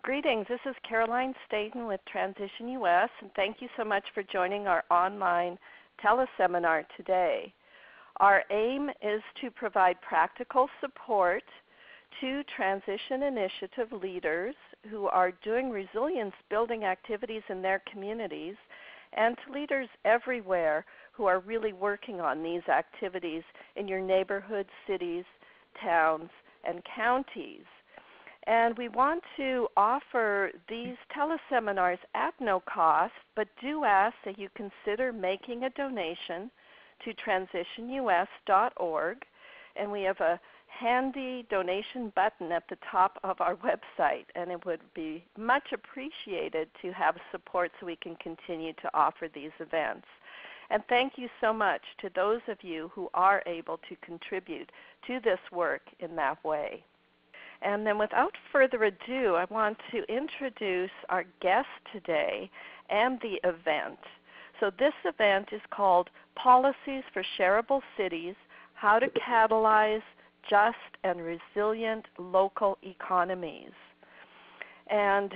Greetings. This is Caroline Staten with Transition US, and thank you so much for joining our online teleseminar today. Our aim is to provide practical support to transition initiative leaders who are doing resilience building activities in their communities, and to leaders everywhere who are really working on these activities in your neighborhoods, cities, towns, and counties. And we want to offer these teleseminars at no cost, but do ask that you consider making a donation to transitionus.org. And we have a handy donation button at the top of our website, and it would be much appreciated to have support so we can continue to offer these events. And thank you so much to those of you who are able to contribute to this work in that way. And then without further ado, I want to introduce our guest today and the event. So this event is called Policies for Shareable Cities, How to Catalyze Just and Resilient Local Economies. And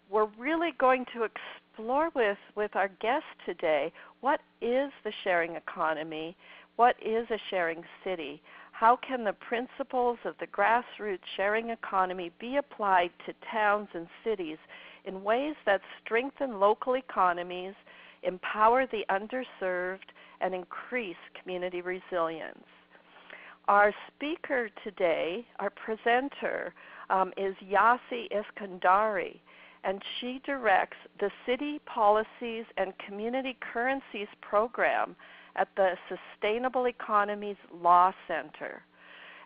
we're really going to explore with our guest today, what is the sharing economy? What is a sharing city? How can the principles of the grassroots sharing economy be applied to towns and cities in ways that strengthen local economies, empower the underserved, and increase community resilience? Our speaker today, our presenter, is Yassi Eskandari, and she directs the City Policies and Community Currencies program at the Sustainable Economies Law Center.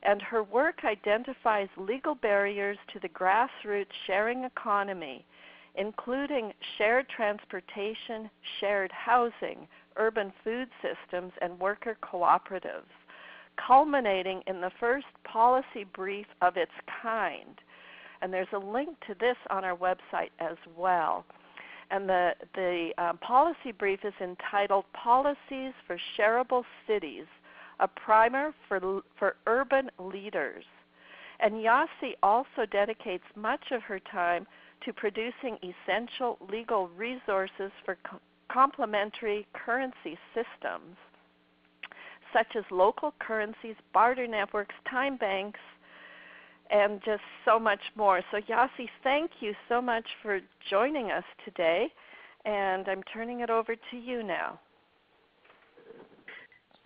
And her work identifies legal barriers to the grassroots sharing economy, including shared transportation, shared housing, urban food systems, and worker cooperatives, culminating in the first policy brief of its kind. And there's a link to this on our website as well. And the policy brief is entitled Policies for Shareable Cities, a primer for urban leaders. And Yassi also dedicates much of her time to producing essential legal resources for complementary currency systems, such as local currencies, barter networks, time banks, and just so much more. So Yassi, thank you so much for joining us today, and I'm turning it over to you now.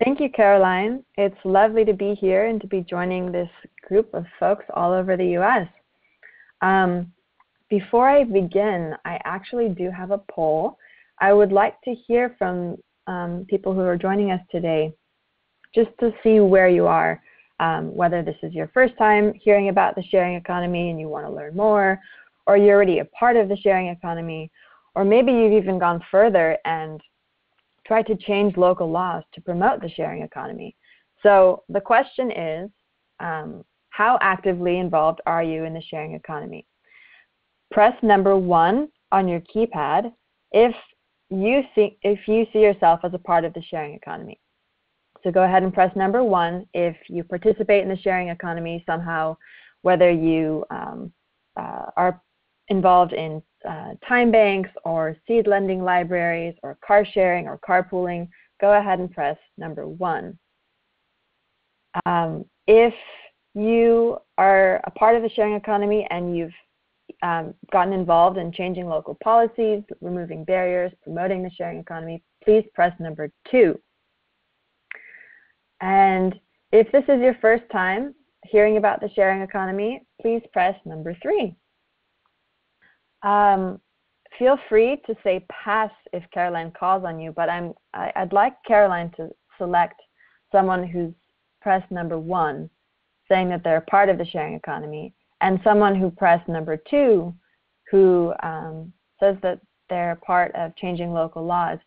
Thank you, Caroline. It's lovely to be here and to be joining this group of folks all over the U.S. Before I begin, I actually do have a poll. I would like to hear from people who are joining us today, just to see where you are. Whether this is your first time hearing about the sharing economy and you want to learn more, or you're already a part of the sharing economy, or maybe you've even gone further and tried to change local laws to promote the sharing economy. So the question is, how actively involved are you in the sharing economy? Press number 1 on your keypad if you see yourself as a part of the sharing economy. So go ahead and press number 1 if you participate in the sharing economy somehow, whether you are involved in time banks or seed lending libraries or car sharing or carpooling. Go ahead and press number 1. If you are a part of the sharing economy and you've gotten involved in changing local policies, removing barriers, promoting the sharing economy, please press number 2. And if this is your first time hearing about the sharing economy, please press number 3. Feel free to say pass if Caroline calls on you, but I'd like Caroline to select someone who's pressed number 1, saying that they're a part of the sharing economy, and someone who pressed number 2, who says that they're part of changing local laws.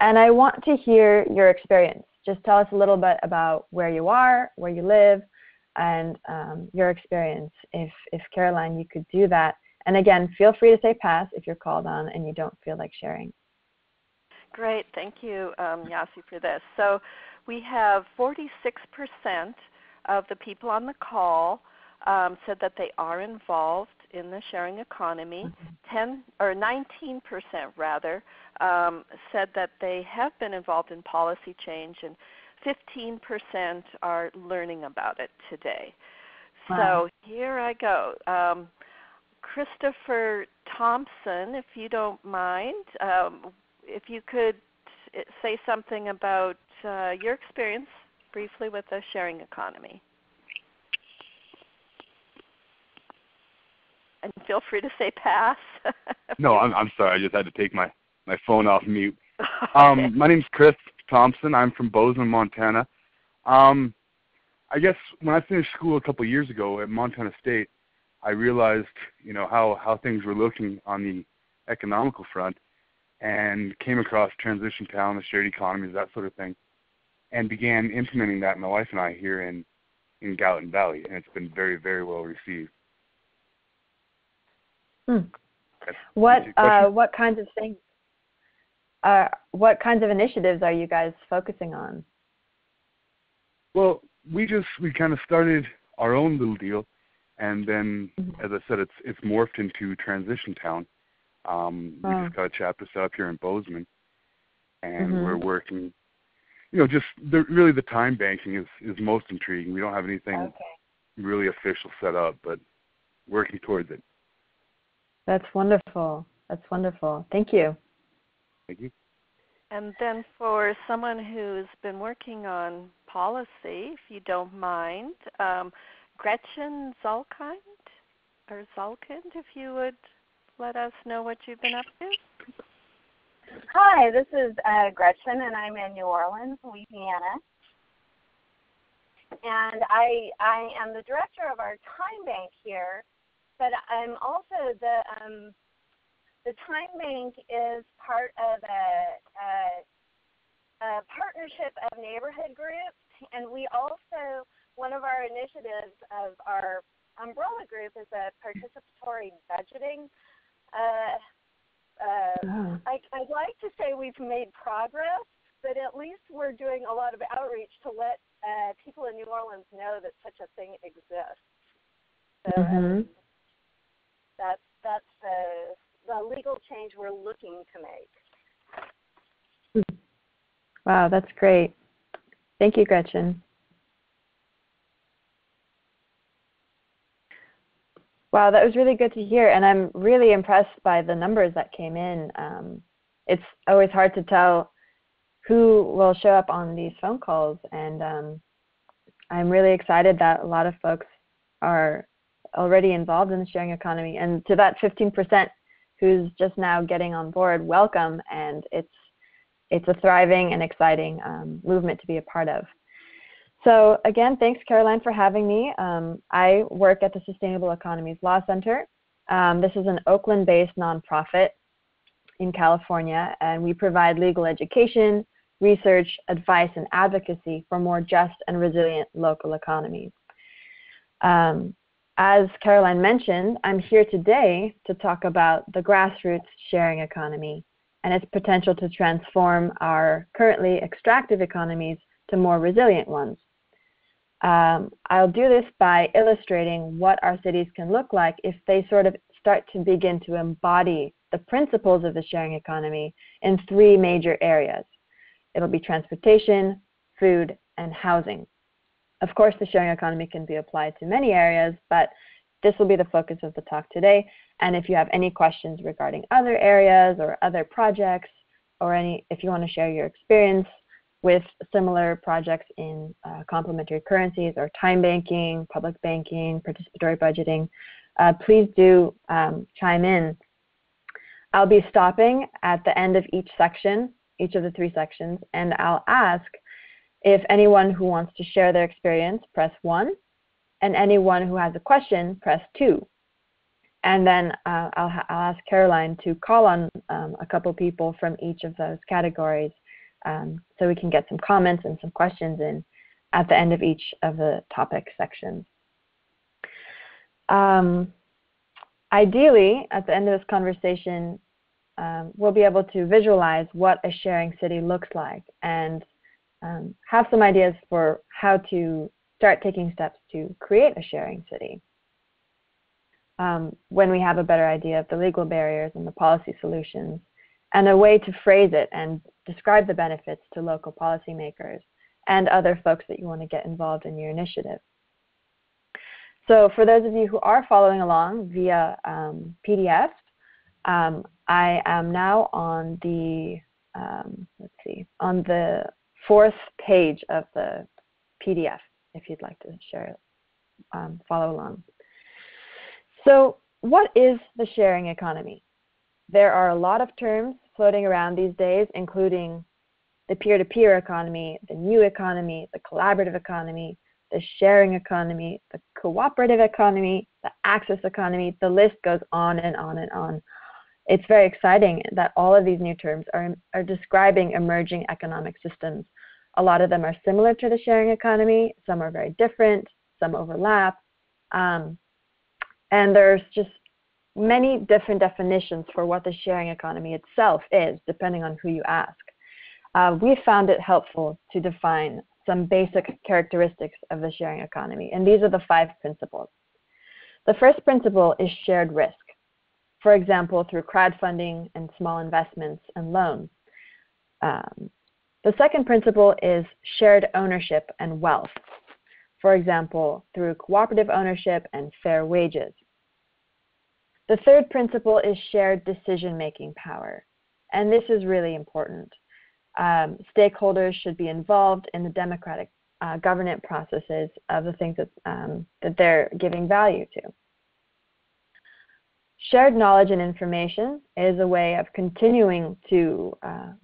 And I want to hear your experience. Just tell us a little bit about where you are, where you live, and your experience. If Caroline, you could do that. And again, feel free to say pass if you're called on and you don't feel like sharing. Great. Thank you, Yassi, for this. So we have 46% of the people on the call said that they are involved in the sharing economy. 19% rather, said that they have been involved in policy change, and 15% are learning about it today. Wow. So here I go. Christopher Thompson, if you don't mind, if you could say something about your experience briefly with the sharing economy. And feel free to say pass. No, I'm sorry. I just had to take my phone off mute. Okay. My name's Chris Thompson. I'm from Bozeman, Montana. I guess when I finished school a couple years ago at Montana State, I realized, how things were looking on the economical front, and came across Transition Town, the shared economies, that sort of thing, and began implementing that, my wife and I, here in Gallatin Valley, and it's been very, very well received. What kinds of things? What kinds of initiatives are you guys focusing on? Well, we kind of started our own little deal, and then, as I said, it's morphed into Transition Town. We just got a chapter set up here in Bozeman, and we're working. Really the time banking is most intriguing. We don't have anything really official set up, but working towards it. That's wonderful. That's wonderful. Thank you. Thank you. And then for someone who's been working on policy, if you don't mind, Gretchen Zalkind, if you would let us know what you've been up to. Hi, this is Gretchen, and I'm in New Orleans, Louisiana. And I am the director of our time bank here, but I'm also the time bank is part of a partnership of neighborhood groups, and we also, one of our initiatives of our umbrella group is a participatory budgeting. I'd like to say we've made progress, but at least we're doing a lot of outreach to let people in New Orleans know that such a thing exists. So that's the legal change we're looking to make. Wow, that's great. Thank you, Gretchen. Wow, that was really good to hear, and I'm really impressed by the numbers that came in. It's always hard to tell who will show up on these phone calls, and I'm really excited that a lot of folks are already involved in the sharing economy. And to that 15% who's just now getting on board, welcome, and it's a thriving and exciting movement to be a part of. So again, thanks, Caroline, for having me. I work at the Sustainable Economies Law Center. This is an Oakland-based nonprofit in California, and we provide legal education, research, advice, and advocacy for more just and resilient local economies. As Caroline mentioned, I'm here today to talk about the grassroots sharing economy and its potential to transform our currently extractive economies to more resilient ones. I'll do this by illustrating what our cities can look like if they sort of start to begin to embody the principles of the sharing economy in three major areas. It'll be transportation, food, and housing. Of course, the sharing economy can be applied to many areas, but this will be the focus of the talk today. And if you have any questions regarding other areas or other projects, or if you want to share your experience with similar projects in complementary currencies or time banking, public banking, participatory budgeting, please do chime in. I'll be stopping at the end of each section, each of the three sections, and I'll ask if anyone who wants to share their experience, press 1, and anyone who has a question, press 2. And then I'll ask Caroline to call on a couple people from each of those categories so we can get some comments and some questions in at the end of each of the topic sections. Ideally, at the end of this conversation, we'll be able to visualize what a sharing city looks like and have some ideas for how to start taking steps to create a sharing city. when we have a better idea of the legal barriers and the policy solutions, and a way to phrase it and describe the benefits to local policymakers and other folks that you want to get involved in your initiative. So for those of you who are following along via PDF, I am now on the, on the 4th page of the PDF, if you'd like to share it, follow along. So what is the sharing economy? There are a lot of terms floating around these days, including the peer-to-peer economy, the new economy, the collaborative economy, the sharing economy, the cooperative economy, the access economy. The list goes on and on and on. It's very exciting that all of these new terms are describing emerging economic systems. A lot of them are similar to the sharing economy. Some are very different. Some overlap. And there's just many different definitions for what the sharing economy itself is, depending on who you ask. We found it helpful to define some basic characteristics of the sharing economy, and these are the 5 principles. The first principle is shared risk, for example, through crowdfunding and small investments and loans. The second principle is shared ownership and wealth, for example, through cooperative ownership and fair wages. The third principle is shared decision-making power, and this is really important. Stakeholders should be involved in the democratic governance processes of the things that they're giving value to. Shared knowledge and information is a way of continuing to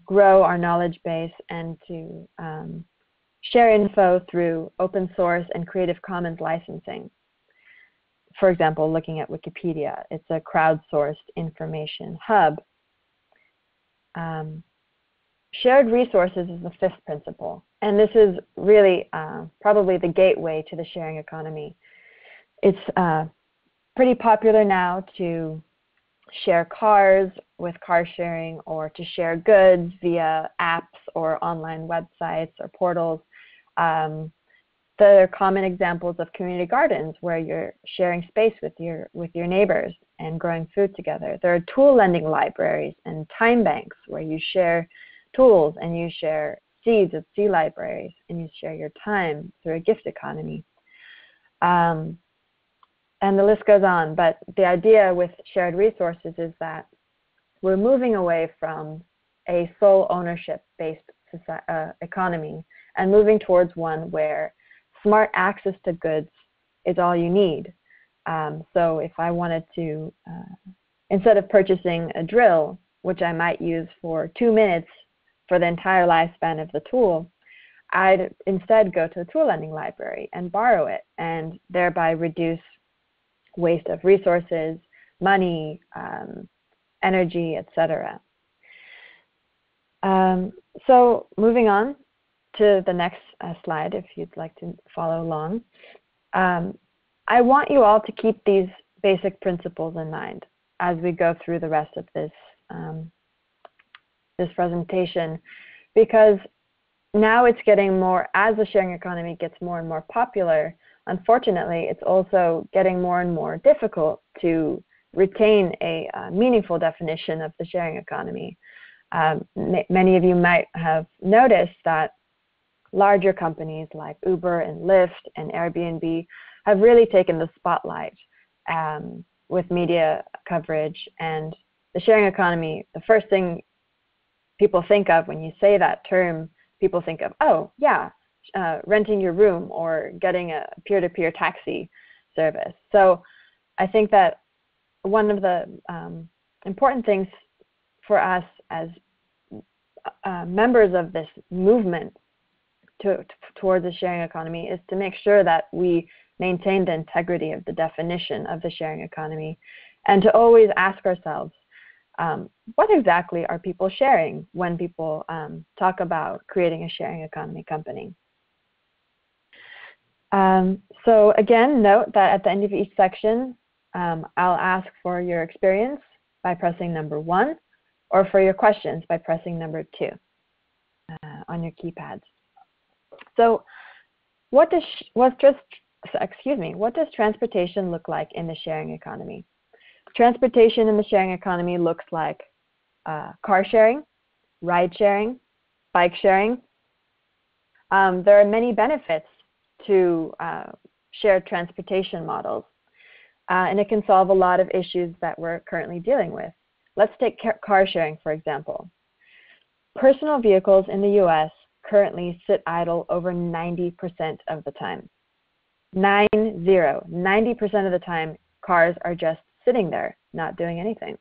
grow our knowledge base and to share info through open source and Creative Commons licensing. For example, looking at Wikipedia, it's a crowdsourced information hub. Shared resources is the 5th principle, and this is really probably the gateway to the sharing economy. It's pretty popular now to share cars with car sharing, or to share goods via apps or online websites or portals. There are common examples of community gardens where you're sharing space with your neighbors and growing food together. There are tool lending libraries and time banks where you share tools and you share seeds at sea libraries and you share your time through a gift economy. And the list goes on, but the idea with shared resources is that we're moving away from a sole ownership-based economy and moving towards one where smart access to goods is all you need. So if I wanted to, instead of purchasing a drill, which I might use for 2 minutes for the entire lifespan of the tool, I'd instead go to a tool lending library and borrow it, and thereby reduce waste of resources, money, energy, etc. So moving on to the next slide, if you'd like to follow along. I want you all to keep these basic principles in mind as we go through the rest of this, this presentation, because now it's getting more, as the sharing economy gets more and more popular, unfortunately, it's also getting more and more difficult to retain a meaningful definition of the sharing economy. Many of you might have noticed that larger companies like Uber and Lyft and Airbnb have really taken the spotlight with media coverage. And the sharing economy, the first thing people think of when you say that term, people think of, oh, yeah, renting your room or getting a peer-to-peer taxi service. So I think that one of the important things for us as members of this movement towards the sharing economy is to make sure that we maintain the integrity of the definition of the sharing economy, and to always ask ourselves, what exactly are people sharing when people talk about creating a sharing economy company? So again, note that at the end of each section, I'll ask for your experience by pressing number 1, or for your questions by pressing number 2 on your keypads. So what just what does transportation look like in the sharing economy? Transportation in the sharing economy looks like car sharing, ride sharing, bike sharing. There are many benefits to shared transportation models, and it can solve a lot of issues that we're currently dealing with. Let's take car sharing, for example. Personal vehicles in the US currently sit idle over 90% of the time. 90% of the time, cars are just sitting there, not doing anything.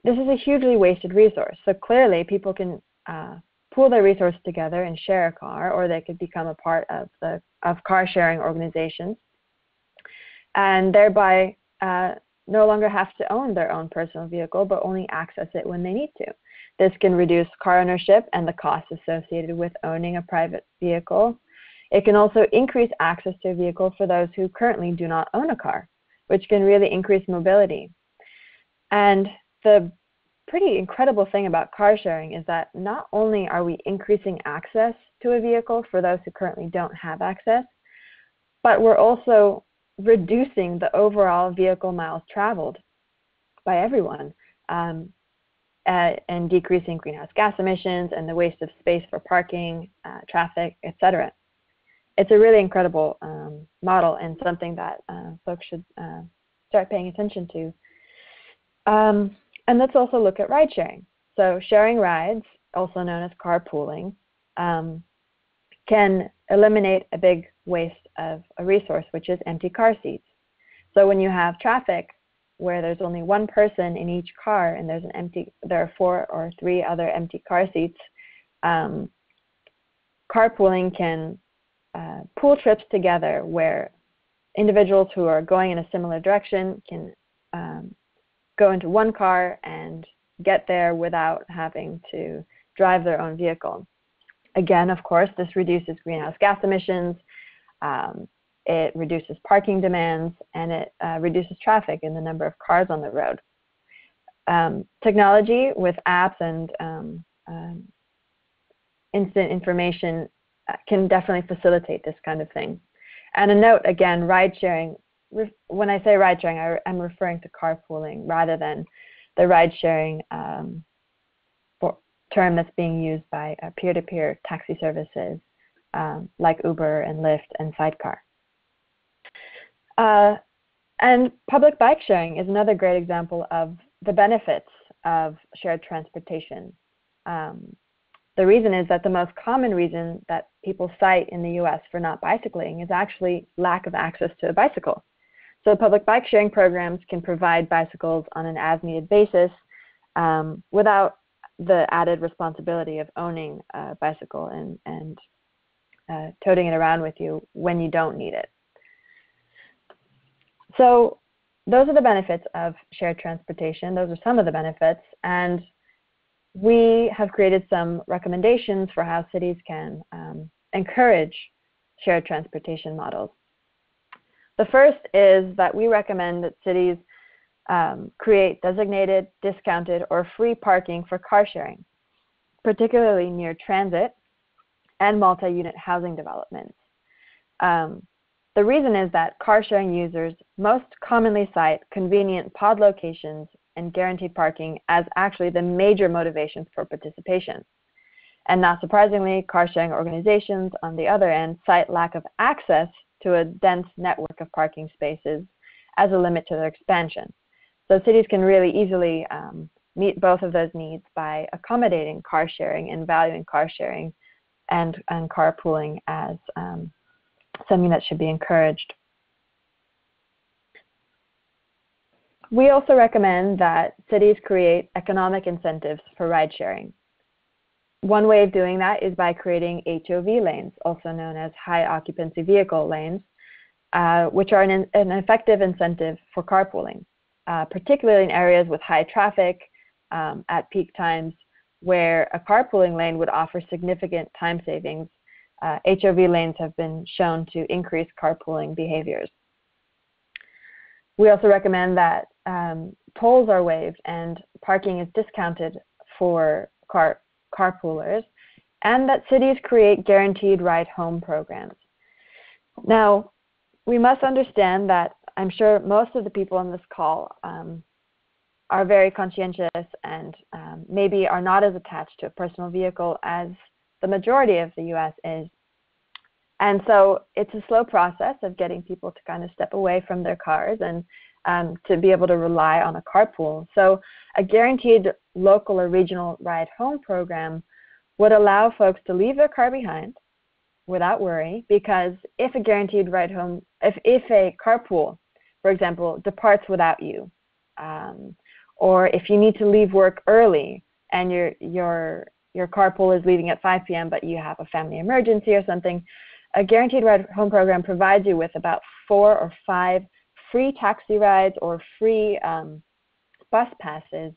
This is a hugely wasted resource. So clearly, people can pool their resources together and share a car, or they could become a part of car sharing organizations, and thereby no longer have to own their own personal vehicle, but only access it when they need to. This can reduce car ownership and the costs associated with owning a private vehicle. It can also increase access to a vehicle for those who currently do not own a car, which can really increase mobility. And the pretty incredible thing about car sharing is that not only are we increasing access to a vehicle for those who currently don't have access, but we're also reducing the overall vehicle miles traveled by everyone, and decreasing greenhouse gas emissions and the waste of space for parking, traffic, etc. It's a really incredible model and something that folks should start paying attention to. And let's also look at ride sharing. So sharing rides, also known as carpooling, can eliminate a big waste of a resource, which is empty car seats. So when you have traffic where there's only one person in each car and there are 4 or 3 other empty car seats, carpooling can pool trips together where individuals who are going in a similar direction can go into one car and get there without having to drive their own vehicle. Again, of course, this reduces greenhouse gas emissions, it reduces parking demands, and it reduces traffic in the number of cars on the road. Technology with apps and instant information can definitely facilitate this kind of thing. And a note, again, ride sharing. When I say ride sharing, I'm referring to carpooling rather than the ride sharing term that's being used by peer-to-peer taxi services like Uber and Lyft and Sidecar. And public bike sharing is another great example of the benefits of shared transportation. The reason is that the most common reason that people cite in the US for not bicycling is actually lack of access to a bicycle. So public bike sharing programs can provide bicycles on an as-needed basis without the added responsibility of owning a bicycle and toting it around with you when you don't need it. So those are the benefits of shared transportation. Those are some of the benefits. And we have created some recommendations for how cities can encourage shared transportation models. The first is that we recommend that cities create designated, discounted, or free parking for car sharing, particularly near transit and multi-unit housing developments. The reason is that car sharing users most commonly cite convenient pod locations and guaranteed parking as actually the major motivations for participation. And not surprisingly, car sharing organizations, on the other end, cite lack of access to a dense network of parking spaces as a limit to their expansion. So cities can really easily meet both of those needs by accommodating car sharing and valuing car sharing and carpooling as something that should be encouraged. We also recommend that cities create economic incentives for ride sharing. One way of doing that is by creating HOV lanes, also known as high occupancy vehicle lanes, which are an effective incentive for carpooling, particularly in areas with high traffic at peak times where a carpooling lane would offer significant time savings. HOV lanes have been shown to increase carpooling behaviors. We also recommend that tolls are waived and parking is discounted for carpoolers, and that cities create guaranteed ride home programs. Now, we must understand that I'm sure most of the people on this call are very conscientious and maybe are not as attached to a personal vehicle as the majority of the U.S. is. And so it's a slow process of getting people to kind of step away from their cars and to be able to rely on a carpool. So a guaranteed local or regional ride home program would allow folks to leave their car behind without worry, because if a guaranteed ride home, if a carpool, for example, departs without you, or if you need to leave work early and your carpool is leaving at 5 p.m. but you have a family emergency or something, a guaranteed ride home program provides you with about 4 or 5 free taxi rides or free bus passes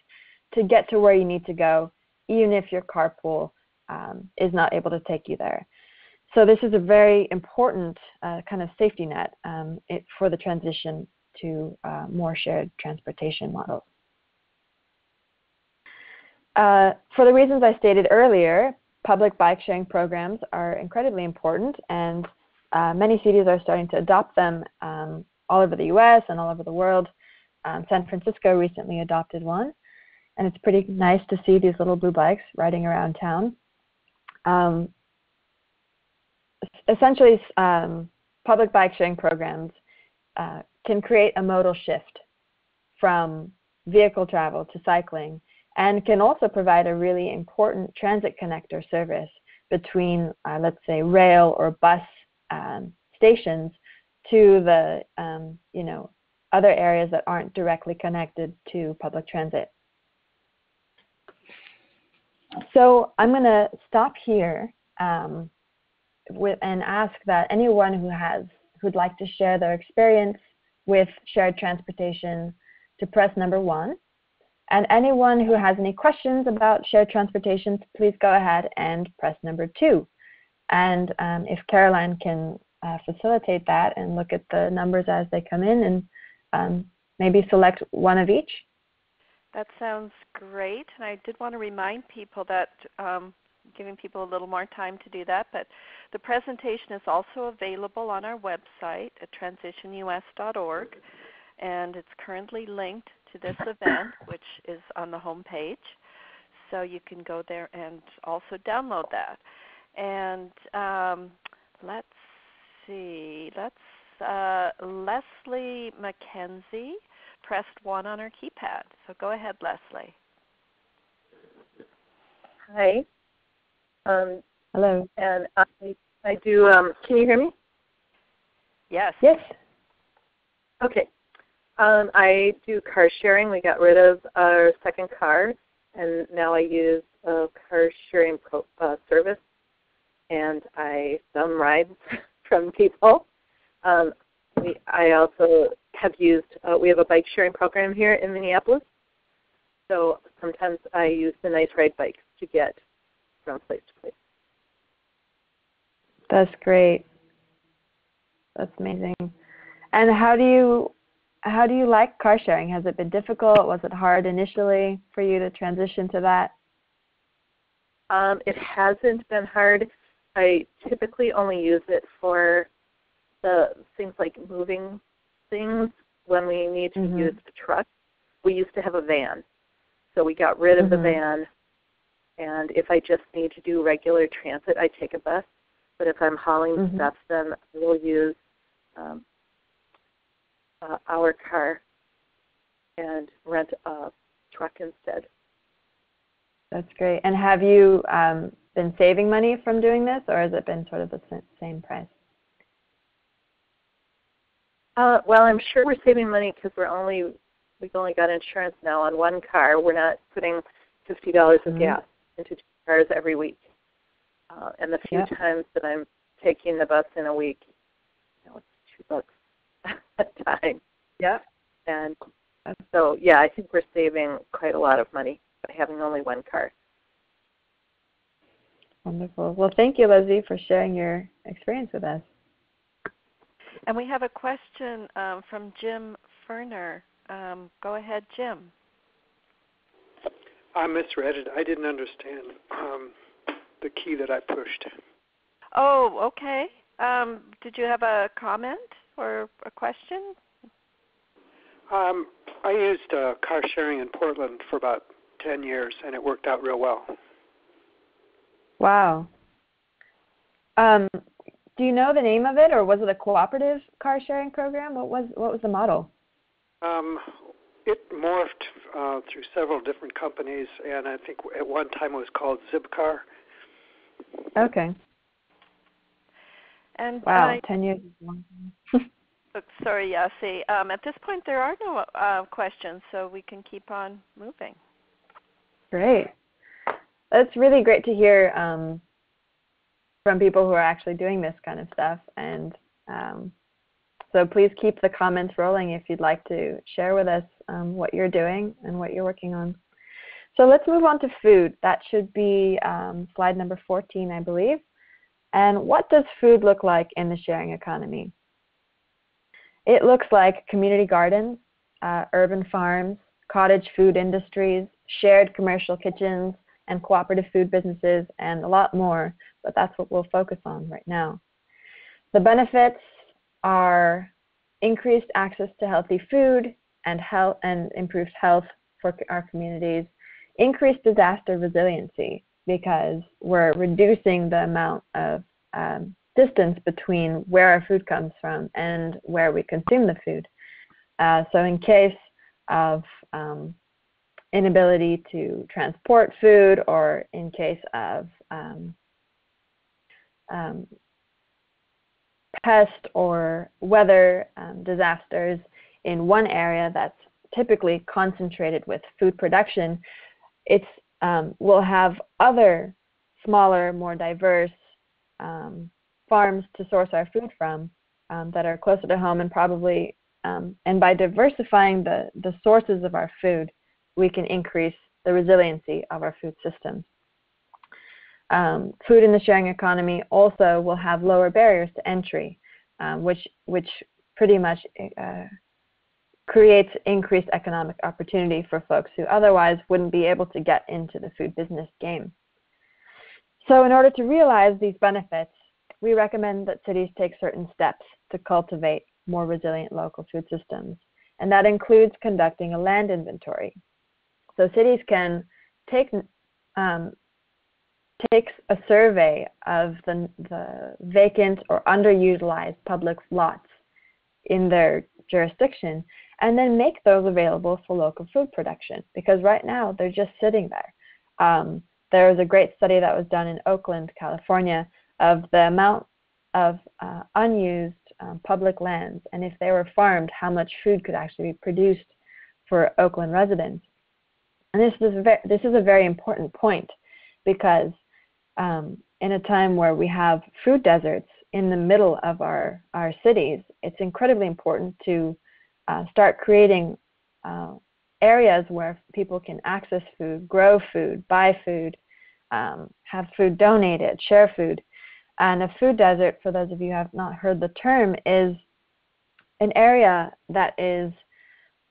to get to where you need to go, even if your carpool is not able to take you there. So this is a very important kind of safety net for the transition to more shared transportation models. For the reasons I stated earlier, public bike sharing programs are incredibly important, and many cities are starting to adopt them all over the US and all over the world. San Francisco recently adopted one, and it's pretty nice to see these little blue bikes riding around town. Essentially, public bike sharing programs can create a modal shift from vehicle travel to cycling, and can also provide a really important transit connector service between, let's say, rail or bus stations to the other areas that aren't directly connected to public transit. So I'm going to stop here and ask that anyone who'd like to share their experience with shared transportation to press number 1. And anyone who has any questions about shared transportation, please go ahead and press number 2. And if Caroline can facilitate that and look at the numbers as they come in and maybe select one of each. That sounds great. And I did want to remind people that, giving people a little more time to do that, but the presentation is also available on our website at transitionus.org. And it's currently linked to this event, which is on the home page. So you can go there and also download that. And let's see. Leslie McKenzie pressed 1 on her keypad. So go ahead, Leslie. Hi. Hello. And I do, can you hear me? Yes. Yes. Okay. I do car sharing. We got rid of our second car, and now I use a car sharing service, and I some rides from people. I also have used, we have a bike sharing program here in Minneapolis, so sometimes I use the Nice Ride bikes to get from place to place. That's great. That's amazing. And how do you like car sharing? Has it been difficult? Was it hard initially for you to transition to that? It hasn't been hard. I typically only use it for the things like moving things when we need to use the truck. We used to have a van, so we got rid of the van. And if I just need to do regular transit, I take a bus. But if I'm hauling stuff, then I will use our car and rent a truck instead. That's great. And have you been saving money from doing this, or has it been sort of the same price? Well, I'm sure we're saving money because we've only got insurance now on one car. We're not putting $50 of gas into 2 cars every week. And the few times that I'm taking the bus in a week, it's $2 a time. Yeah. And so, yeah, I think we're saving quite a lot of money by having only one car. Wonderful. Well, thank you, Leslie, for sharing your experience with us. And we have a question from Jim Ferner. Go ahead, Jim. I misread it. I didn't understand the key that I pushed. Oh, okay. Did you have a comment or a question? I used car sharing in Portland for about 10 years, and it worked out real well. Wow. Do you know the name of it, or was it a cooperative car sharing program? What was the model? It morphed through several different companies, and I think at one time it was called Zipcar. Okay. And wow, 10 years is a long time. Sorry, Yassi. At this point, there are no questions, so we can keep on moving. Great. That's really great to hear from people who are actually doing this kind of stuff. And so please keep the comments rolling if you'd like to share with us what you're doing and what you're working on. So let's move on to food. That should be slide number 14, I believe. And what does food look like in the sharing economy? It looks like community gardens, urban farms, cottage food industries, shared commercial kitchens, and cooperative food businesses, and a lot more, but that's what we'll focus on right now. The benefits are increased access to healthy food and improved health for our communities, increased disaster resiliency because we're reducing the amount of distance between where our food comes from and where we consume the food. So in case of inability to transport food, or in case of pest or weather disasters in one area that's typically concentrated with food production, we'll have other smaller, more diverse farms to source our food from that are closer to home, and probably, and by diversifying the sources of our food, we can increase the resiliency of our food systems. Food in the sharing economy also will have lower barriers to entry, which pretty much creates increased economic opportunity for folks who otherwise wouldn't be able to get into the food business game. So in order to realize these benefits, we recommend that cities take certain steps to cultivate more resilient local food systems, and that includes conducting a land inventory. So cities can take a survey of the vacant or underutilized public lots in their jurisdiction, and then make those available for local food production, because right now they're just sitting there. There was a great study that was done in Oakland, California, of the amount of unused public lands, and if they were farmed, how much food could actually be produced for Oakland residents. And this is a very important point, because in a time where we have food deserts in the middle of our cities, it's incredibly important to start creating areas where people can access food, grow food, buy food, have food donated, share food. And a food desert, for those of you who have not heard the term, is an area that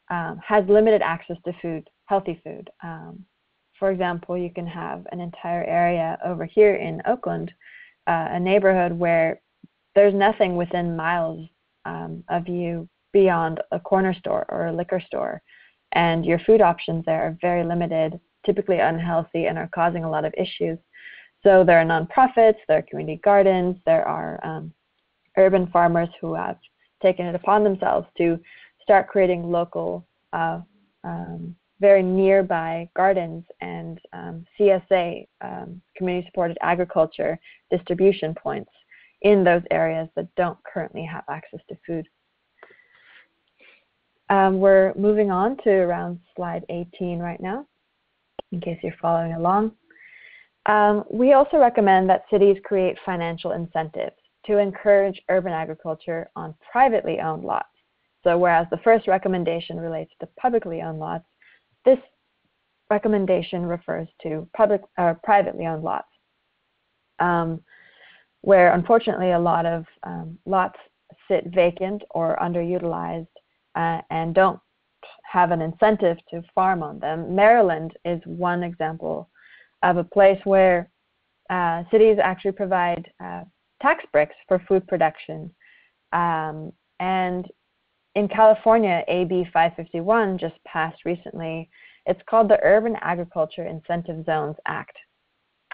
has limited access to food, healthy food. For example, you can have an entire area over here in Oakland, a neighborhood where there's nothing within miles of you beyond a corner store or a liquor store. And your food options there are very limited, typically unhealthy, and are causing a lot of issues. So there are nonprofits, there are community gardens, there are urban farmers who have taken it upon themselves to start creating local, very nearby gardens and CSA, community-supported agriculture distribution points in those areas that don't currently have access to food. We're moving on to around slide 18 right now, in case you're following along. We also recommend that cities create financial incentives to encourage urban agriculture on privately owned lots. So whereas the first recommendation relates to publicly owned lots, this recommendation refers to privately owned lots, where unfortunately a lot of lots sit vacant or underutilized and don't have an incentive to farm on them. Maryland is one example of a place where cities actually provide tax breaks for food production, And in California, AB 551 just passed recently. It's called the Urban Agriculture Incentive Zones Act.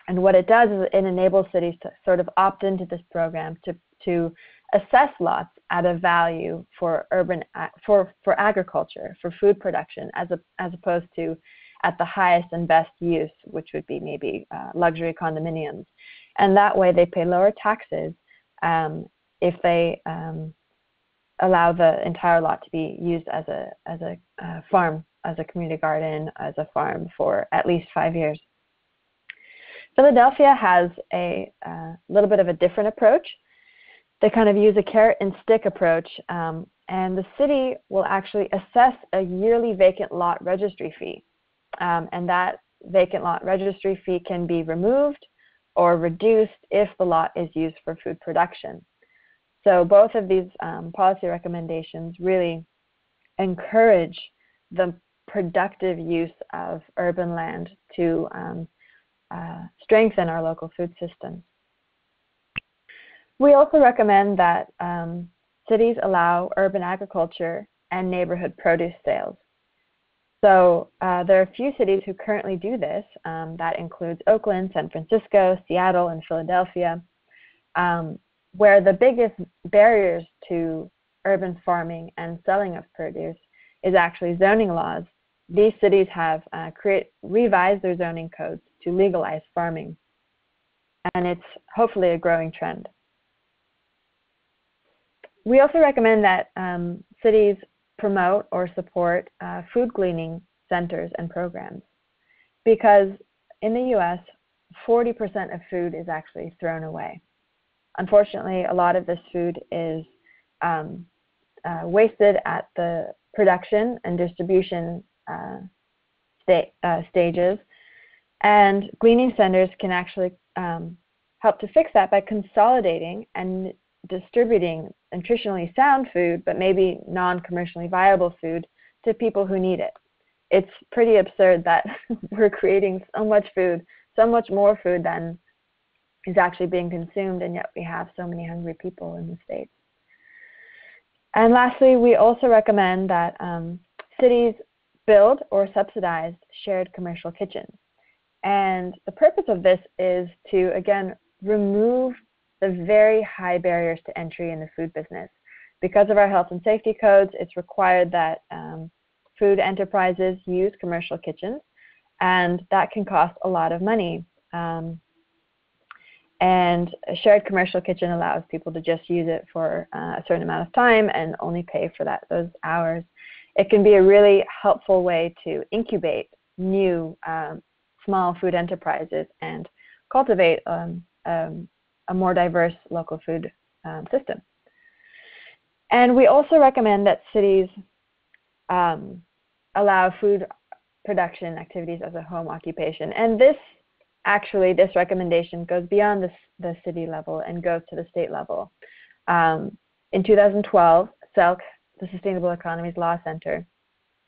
And what it does is it enables cities to sort of opt into this program to assess lots at a value for agriculture, for food production, as opposed to at the highest and best use, which would be maybe luxury condominiums. And that way they pay lower taxes if they allow the entire lot to be used as a farm, as a community garden, as a farm for at least 5 years. Philadelphia has a little bit of a different approach. They kind of use a carrot and stick approach, and the city will actually assess a yearly vacant lot registry fee. And that vacant lot registry fee can be removed or reduced if the lot is used for food production. So both of these policy recommendations really encourage the productive use of urban land to strengthen our local food systems. We also recommend that cities allow urban agriculture and neighborhood produce sales. So there are a few cities who currently do this. That includes Oakland, San Francisco, Seattle, and Philadelphia, where the biggest barriers to urban farming and selling of produce is actually zoning laws. These cities have revised their zoning codes to legalize farming, and it's hopefully a growing trend. We also recommend that cities promote or support food gleaning centers and programs, because in the US, 40% of food is actually thrown away. Unfortunately, a lot of this food is wasted at the production and distribution stages, and gleaning centers can actually help to fix that by consolidating and distributing nutritionally sound food, but maybe non-commercially viable food, to people who need it. It's pretty absurd that we're creating so much food, so much more food than is actually being consumed, and yet we have so many hungry people in the States. And lastly, we also recommend that cities build or subsidize shared commercial kitchens. And the purpose of this is to, again, remove the very high barriers to entry in the food business. Because of our health and safety codes, it's required that food enterprises use commercial kitchens, and that can cost a lot of money. And a shared commercial kitchen allows people to just use it for a certain amount of time and only pay for those hours. It can be a really helpful way to incubate new small food enterprises and cultivate a more diverse local food system. And we also recommend that cities allow food production activities as a home occupation. And this recommendation goes beyond the city level and goes to the state level. In 2012, SELC, the Sustainable Economies Law Center,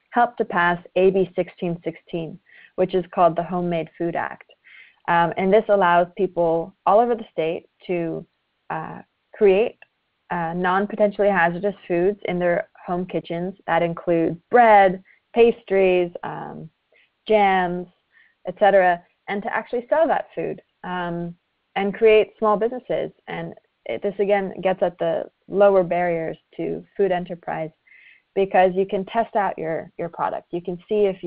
helped to pass AB 1616, which is called the Homemade Food Act. And this allows people all over the state to create non-potentially hazardous foods in their home kitchens. That includes bread, pastries, jams, etc., and to actually sell that food and create small businesses. And this again gets at the lower barriers to food enterprise, because you can test out your product. You can see if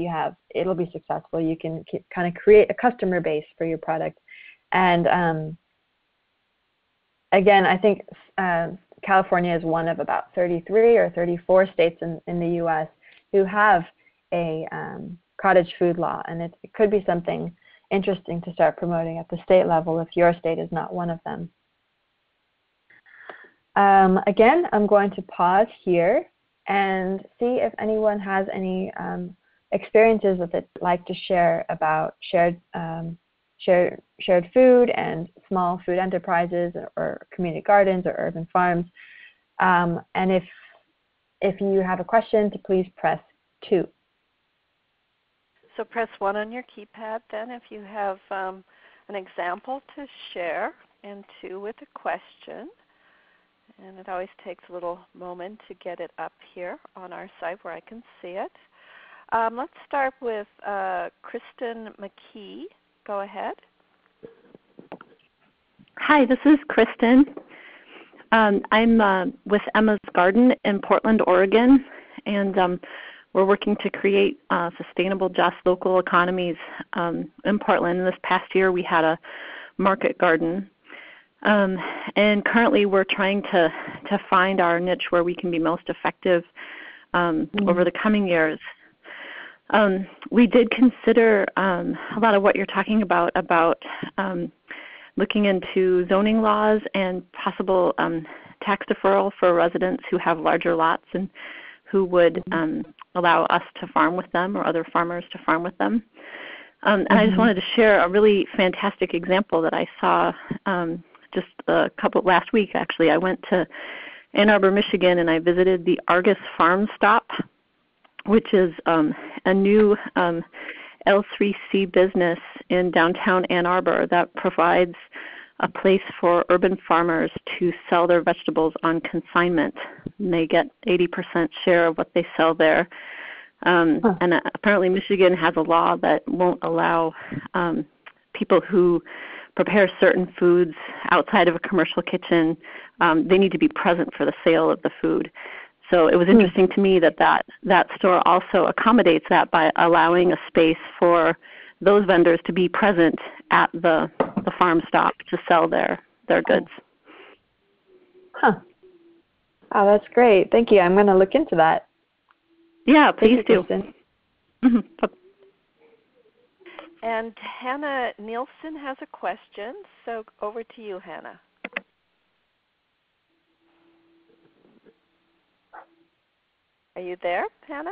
it'll be successful. You can kind of create a customer base for your product. And again, I think California is one of about 33 or 34 states in the US who have a cottage food law, and it could be something interesting to start promoting at the state level if your state is not one of them. Again, I'm going to pause here and see if anyone has any experiences that they'd like to share about shared food and small food enterprises or community gardens or urban farms. And if you have a question, to please press 2. So press 1 on your keypad then if you have an example to share, and 2 with a question. And it always takes a little moment to get it up here on our site where I can see it. Let's start with Kristen McKee. Go ahead. Hi, this is Kristen. I'm with Emma's Garden in Portland, Oregon, and we're working to create sustainable, just local economies in Portland. This past year we had a market garden, and currently we're trying to find our niche where we can be most effective over the coming years. We did consider a lot of what you're talking about looking into zoning laws and possible tax deferral for residents who have larger lots and who would allow us to farm with them or other farmers to farm with them. And I just wanted to share a really fantastic example that I saw just last week actually. I went to Ann Arbor, Michigan, and I visited the Argus Farm Stop, which is a new L3C business in downtown Ann Arbor that provides a place for urban farmers to sell their vegetables on consignment. And they get 80% share of what they sell there. And apparently Michigan has a law that won't allow people who prepare certain foods outside of a commercial kitchen, they need to be present for the sale of the food. So it was interesting to me that store also accommodates that by allowing a space for those vendors to be present at the farm stop to sell their goods. Huh. Oh, that's great. Thank you. I'm going to look into that. Yeah, please do. And Hannah Nielsen has a question, so over to you, Hannah. Are you there, Hannah?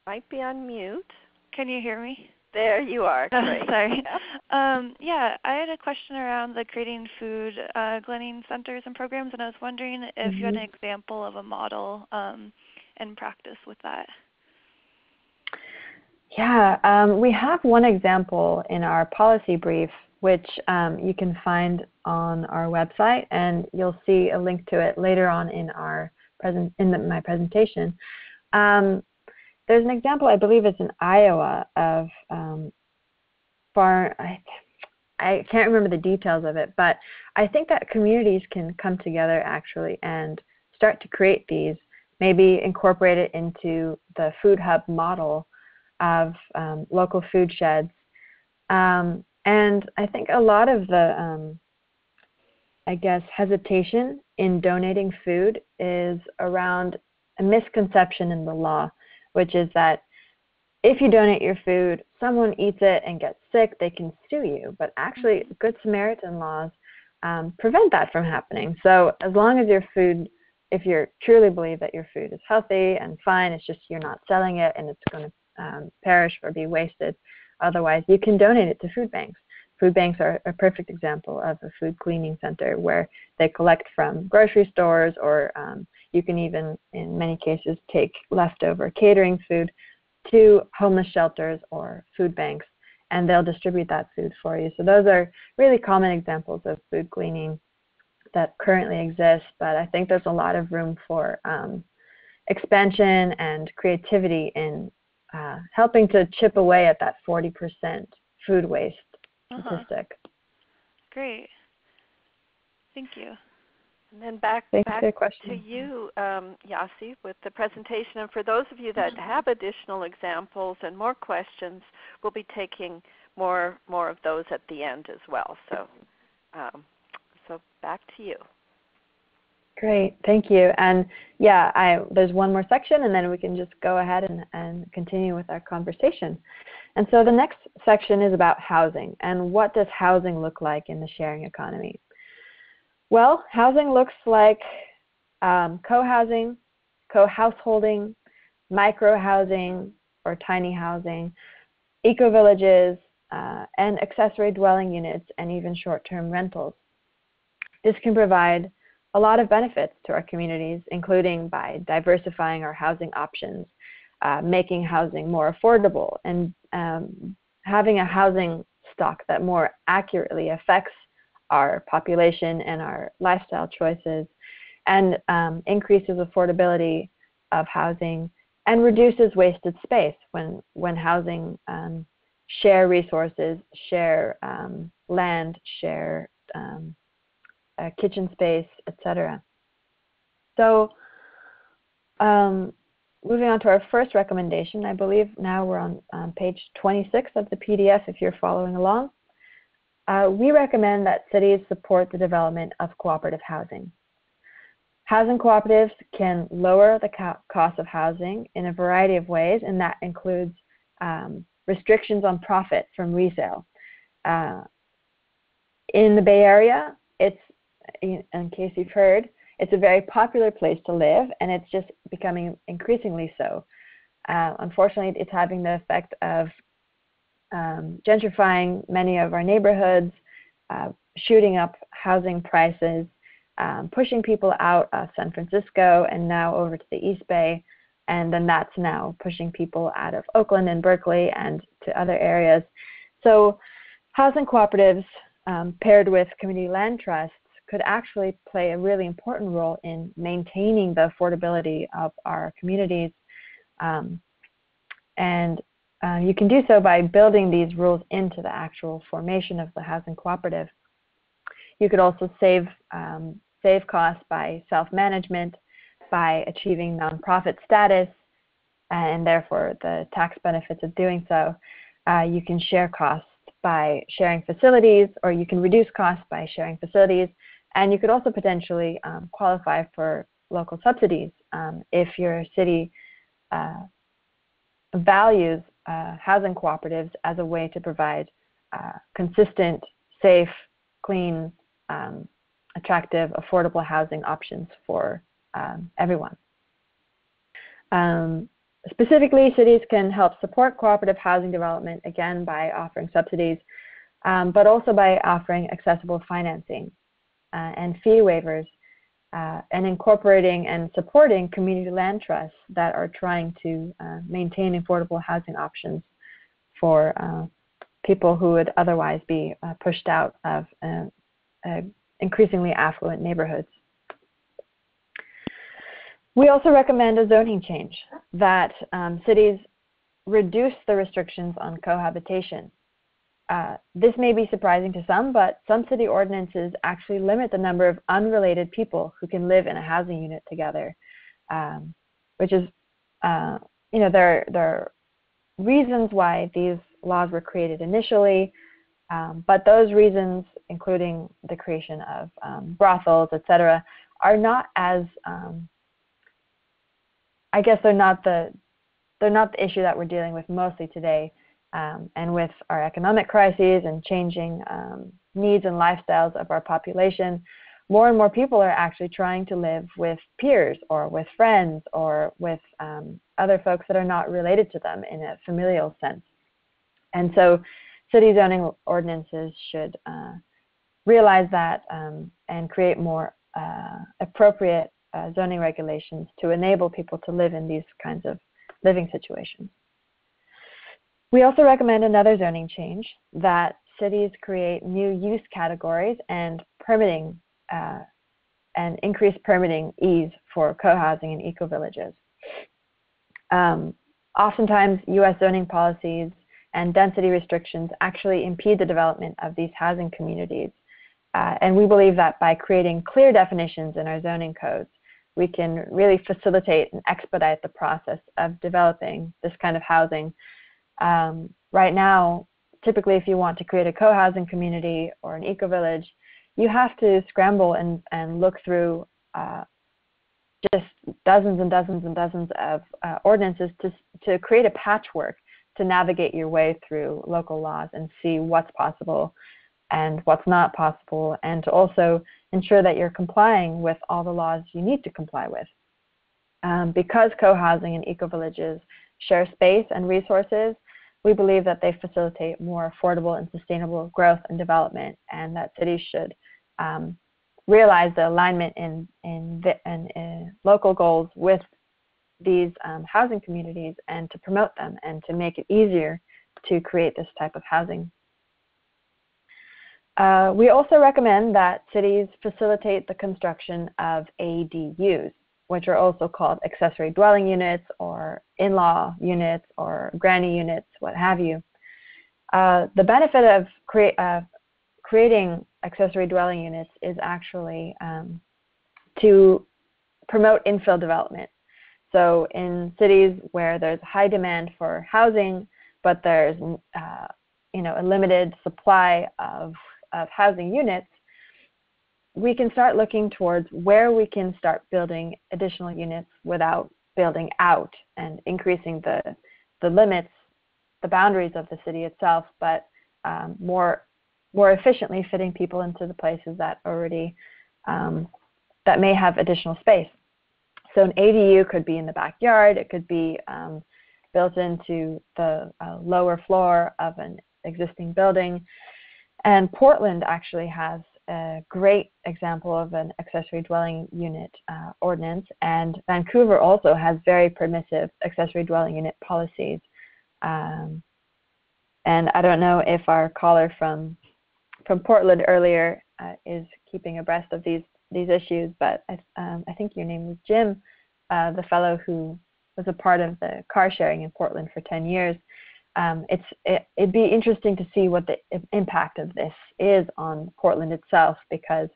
Might be on mute. Can you hear me? There you are. Great. Sorry. Yeah, I had a question around the creating food gleaning centers and programs, and I was wondering if you had an example of a model and practice with that. Yeah, we have one example in our policy brief, which you can find on our website, and you'll see a link to it later on in my presentation. There's an example, I believe it's in Iowa, of I can't remember the details of it, but I think that communities can come together actually and start to create these, maybe incorporate it into the food hub model of local food sheds. And I think a lot of the, hesitation in donating food is around a misconception in the law, which is that if you donate your food, someone eats it and gets sick, they can sue you. But actually, Good Samaritan laws prevent that from happening. So as long as your food, if you truly believe that your food is healthy and fine, it's just you're not selling it and it's going to perish or be wasted, otherwise you can donate it to food banks. Food banks are a perfect example of a food cleaning center where they collect from grocery stores, or you can even, in many cases, take leftover catering food to homeless shelters or food banks, and they'll distribute that food for you. So those are really common examples of food cleaning that currently exist, but I think there's a lot of room for expansion and creativity in helping to chip away at that 40% food waste statistic. Great. Thank you. And then back to you, Yassi, with the presentation. And for those of you that have additional examples and more questions, we'll be taking more of those at the end as well. So, so back to you. Great, thank you. And yeah, there's one more section, and then we can just go ahead and continue with our conversation. And so the next section is about housing, and what does housing look like in the sharing economy? Well, housing looks like co-housing, co-householding, micro-housing or tiny housing, eco-villages, and accessory dwelling units, and even short-term rentals. This can provide a lot of benefits to our communities, including by diversifying our housing options, making housing more affordable, and having a housing stock that more accurately affects our population and our lifestyle choices, and increases affordability of housing, and reduces wasted space when housing share resources, share land, share kitchen space, etc. So moving on to our first recommendation, I believe now we're on page 26 of the PDF if you're following along. We recommend that cities support the development of cooperative housing. Housing cooperatives can lower the cost of housing in a variety of ways, and that includes restrictions on profit from resale. In the Bay Area, it's, in case you've heard, it's a very popular place to live, and it's just becoming increasingly so. Unfortunately, it's having the effect of gentrifying many of our neighborhoods, shooting up housing prices, pushing people out of San Francisco and now over to the East Bay, and then that's now pushing people out of Oakland and Berkeley and to other areas. So housing cooperatives paired with community land trusts could actually play a really important role in maintaining the affordability of our communities. And you can do so by building these rules into the actual formation of the housing cooperative. You could also save costs by self-management, by achieving nonprofit status, and therefore the tax benefits of doing so. You can share costs by sharing facilities, or you can reduce costs by sharing facilities, and you could also potentially qualify for local subsidies if your city values housing cooperatives as a way to provide consistent, safe, clean, attractive, affordable housing options for everyone. Specifically, cities can help support cooperative housing development, again, by offering subsidies, but also by offering accessible financing and fee waivers, and incorporating and supporting community land trusts that are trying to maintain affordable housing options for people who would otherwise be pushed out of increasingly affluent neighborhoods. We also recommend a zoning change that cities reduce the restrictions on cohabitation. This may be surprising to some, but some city ordinances actually limit the number of unrelated people who can live in a housing unit together, which is, there are reasons why these laws were created initially, but those reasons, including the creation of brothels, etc., are not as, I guess they're not the issue that we're dealing with mostly today. And with our economic crises and changing needs and lifestyles of our population, more and more people are actually trying to live with peers or with friends or with other folks that are not related to them in a familial sense. And so city zoning ordinances should realize that and create more appropriate zoning regulations to enable people to live in these kinds of living situations. We also recommend another zoning change, that cities create new use categories and permitting and increase permitting ease for co-housing and eco-villages. Oftentimes, U.S. zoning policies and density restrictions actually impede the development of these housing communities. And we believe that by creating clear definitions in our zoning codes, we can really facilitate and expedite the process of developing this kind of housing. Right now, typically if you want to create a co-housing community or an eco-village, you have to scramble and look through just dozens and dozens and dozens of ordinances to create a patchwork to navigate your way through local laws and see what's possible and what's not possible, and to also ensure that you're complying with all the laws you need to comply with. Because co-housing and eco-villages share space and resources, we believe that they facilitate more affordable and sustainable growth and development, and that cities should realize the alignment in local goals with these housing communities and to promote them and to make it easier to create this type of housing. We also recommend that cities facilitate the construction of ADUs, which are also called accessory dwelling units or in-law units or granny units, what have you. The benefit of creating accessory dwelling units is actually to promote infill development. So in cities where there's high demand for housing, but there's a limited supply of housing units, we can start looking towards where we can start building additional units without building out and increasing the limits, the boundaries of the city itself, but more efficiently fitting people into the places that already that may have additional space. So an ADU could be in the backyard. It could be built into the lower floor of an existing building. And Portland actually has a great example of an accessory dwelling unit ordinance, and Vancouver also has very permissive accessory dwelling unit policies. And I don't know if our caller from Portland earlier is keeping abreast of these issues, but I think your name was Jim, the fellow who was a part of the car sharing in Portland for 10 years. It'd be interesting to see what the impact of this is on Portland itself, because